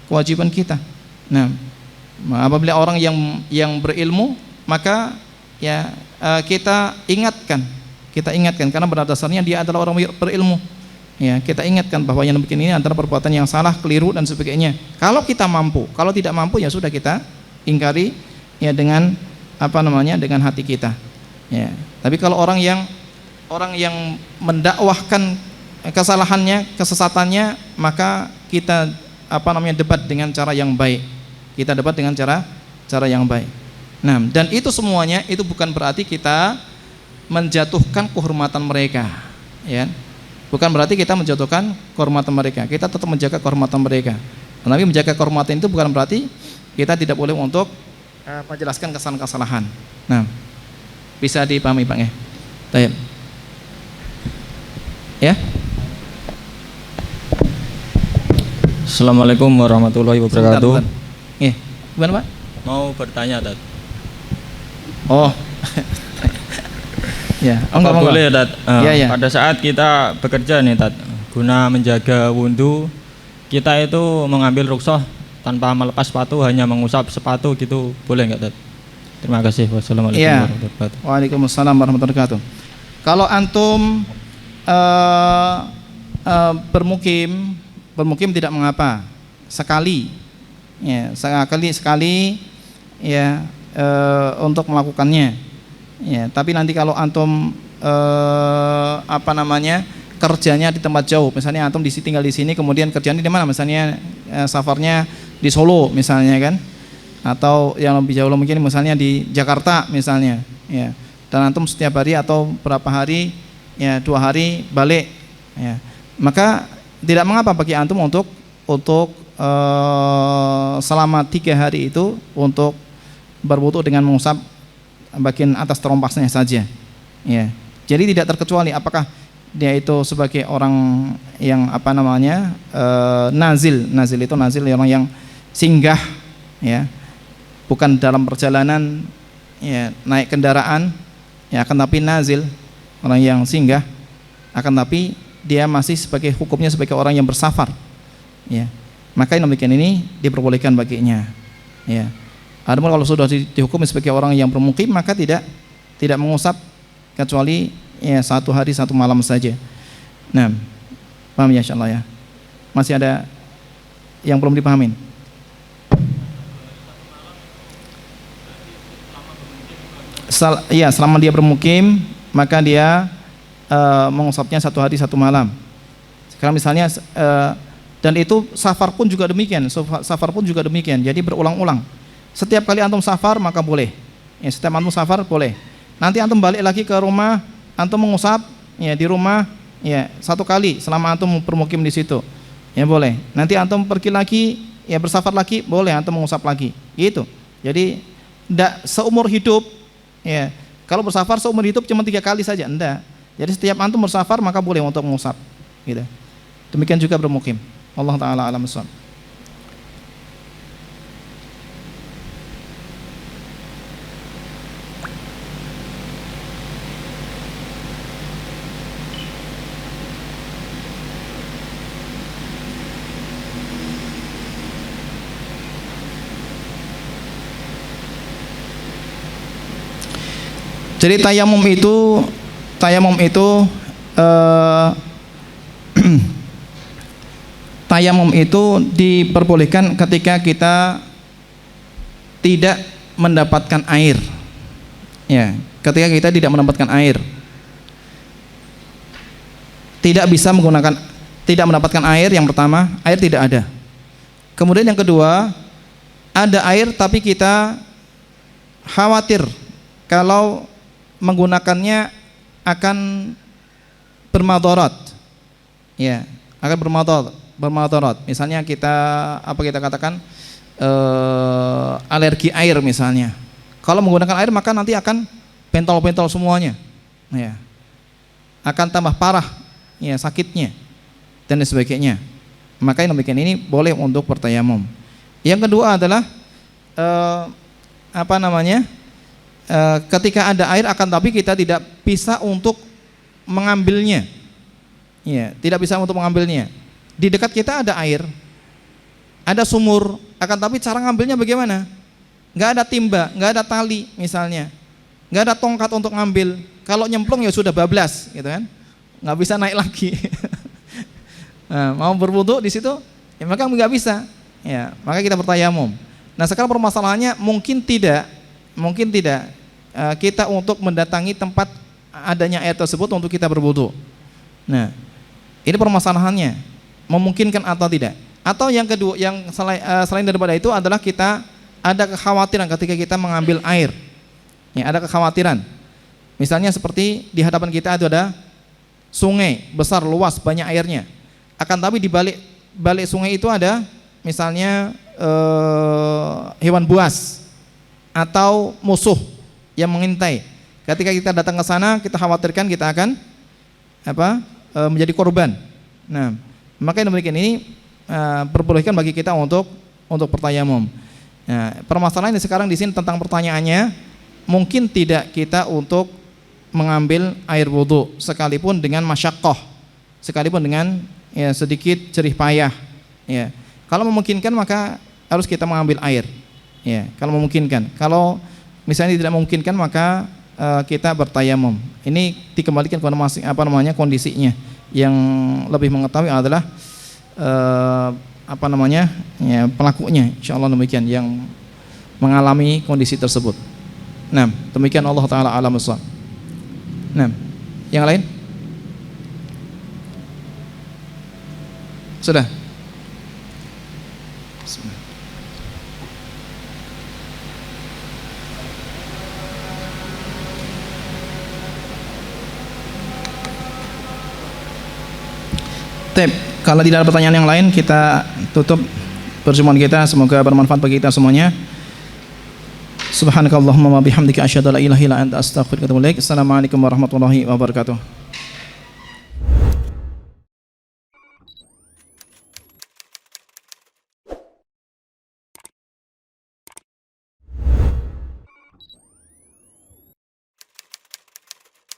Speaker 1: kewajiban kita. Nah, apabila orang yang berilmu, maka ya kita ingatkan karena pada dasarnya dia adalah orang berilmu. Ya, kita ingatkan bahwa yang demikian ini adalah perbuatan yang salah, keliru dan sebagainya. Kalau kita mampu, kalau tidak mampu ya sudah kita ingkari ya dengan dengan hati kita. Ya. Tapi kalau orang yang mendakwahkan kesalahannya, kesesatannya, maka kita debat dengan cara yang baik. Kita debat dengan cara yang baik. Nah, dan itu semuanya itu bukan berarti kita menjatuhkan kehormatan mereka, ya. Bukan berarti kita menjatuhkan kehormatan mereka. Kita tetap menjaga kehormatan mereka. Tetapi menjaga kehormatan itu bukan berarti kita tidak boleh untuk menjelaskan kesalahan-kesalahan. Nah, bisa dipahami Pak ya? Baik. Ya.
Speaker 3: Assalamualaikum warahmatullahi wabarakatuh.
Speaker 1: Iya. Gimana Pak?
Speaker 3: Mau bertanya, Tat.
Speaker 1: Oh. Ya,
Speaker 3: Apa boleh, Tat?
Speaker 1: Ya.
Speaker 3: Pada saat kita bekerja nih, Tat, guna menjaga wudhu, kita itu mengambil rukhsah tanpa melepas sepatu, hanya mengusap sepatu gitu, boleh nggak, Tat? Terima kasih. Wassalamualaikum warahmatullahi wabarakatuh.
Speaker 1: Waalaikumsalam warahmatullahi wabarakatuh. Kalau antum bermukim tidak mengapa, sekali ya untuk melakukannya. Ya, tapi nanti kalau antum kerjanya di tempat jauh, misalnya antum tinggal di sini, kemudian kerjanya di mana? Misalnya safarnya di Solo misalnya kan, atau yang lebih jauh mungkin misalnya di Jakarta misalnya, ya. Dan antum setiap hari atau berapa hari, ya 2 hari balik, ya. Maka tidak mengapa bagi antum untuk selama 3 hari itu untuk berwudu dengan mengusap bagian atas terompasnya saja, ya. Jadi tidak terkecuali apakah dia itu sebagai orang yang nazil itu orang yang singgah, ya, bukan dalam perjalanan, ya, naik kendaraan, ya, akan tapi nazil, orang yang singgah, akan tapi dia masih sebagai hukumnya sebagai orang yang bersafar, ya. Maka yang demikian ini diperbolehkan baginya, ya. Adapun kalau sudah dihukum sebagai orang yang bermukim, maka tidak mengusap kecuali ya 1 hari 1 malam saja. Nah, paham ya insyaallah ya. Masih ada yang belum dipahamin? Selama dia bermukim, maka dia mengusapnya 1 hari 1 malam. Sekarang misalnya dan itu safar pun juga demikian. Jadi berulang-ulang. Setiap kali antum safar maka boleh. Ya, setiap antum safar boleh. Nanti antum balik lagi ke rumah, antum mengusap ya di rumah ya 1 kali selama antum bermukim di situ. Ya boleh. Nanti antum pergi lagi, ya bersafar lagi, boleh antum mengusap lagi. Gitu. Jadi tidak seumur hidup, ya. Kalau bersafar seumur hidup cuma 3 kali saja, enggak. Jadi setiap antum bersafar maka boleh untuk mengusap. Gitu. Demikian juga bermukim. Allah taala alam shawab. Jadi tayamum itu diperbolehkan ketika kita tidak mendapatkan air. Ya, ketika kita tidak mendapatkan air. Tidak mendapatkan air, yang pertama, air tidak ada. Kemudian yang kedua, ada air tapi kita khawatir kalau menggunakannya akan bermadarat, ya, akan bermadarat. Misalnya kita katakan alergi air misalnya. Kalau menggunakan air maka nanti akan pentol-pentol semuanya, ya, akan tambah parah, ya, sakitnya dan sebagainya. Maka yang demikian ini boleh untuk bertayamum. Yang kedua adalah ketika ada air akan tapi kita tidak bisa untuk mengambilnya, ya, tidak bisa untuk mengambilnya. Di dekat kita ada air, ada sumur, akan tapi cara ngambilnya bagaimana? Nggak ada timba, nggak ada tali misalnya, nggak ada tongkat untuk ngambil. Kalau nyemplung ya sudah bablas, gitu kan, nggak bisa naik lagi. Nah, mau berwudu di situ, ya maka nggak bisa, ya, maka kita bertayamum. Nah sekarang permasalahannya mungkin tidak kita untuk mendatangi tempat adanya air tersebut untuk kita berwudu. Nah, ini permasalahannya, memungkinkan atau tidak? Atau yang kedua, yang selain daripada itu adalah kita ada kekhawatiran ketika kita mengambil air. Ya, ada kekhawatiran. Misalnya seperti di hadapan kita itu ada sungai besar, luas, banyak airnya. Akan tapi di balik sungai itu ada misalnya hewan buas atau musuh yang mengintai. Ketika kita datang ke sana, kita khawatirkan kita akan menjadi korban. Nah, maka demikian ini perbolehkan bagi kita untuk bertayamum. Nah, permasalahan sekarang di sini tentang pertanyaannya, mungkin tidak kita untuk mengambil air wudhu sekalipun dengan masyaqqah, sekalipun dengan sedikit jerih payah. Ya, kalau memungkinkan maka harus kita mengambil air. Ya, kalau memungkinkan. Kalau misalnya tidak memungkinkan maka kita bertayamum. Ini dikembalikan kepada kondisinya. Yang lebih mengetahui adalah pelakunya, insyaallah demikian, yang mengalami kondisi tersebut. Nah, demikian Allah taala alam shawab. Nah, yang lain? Sudah. Bismillah. Kalau tidak ada pertanyaan yang lain, kita tutup perjumpaan kita. Semoga bermanfaat bagi kita semuanya. Subhanakallahumma wa bihamdika asyhadu an la ilaha illa anta astaghfiruka wa atubu ilaik. Assalamualaikum warahmatullahi wabarakatuh.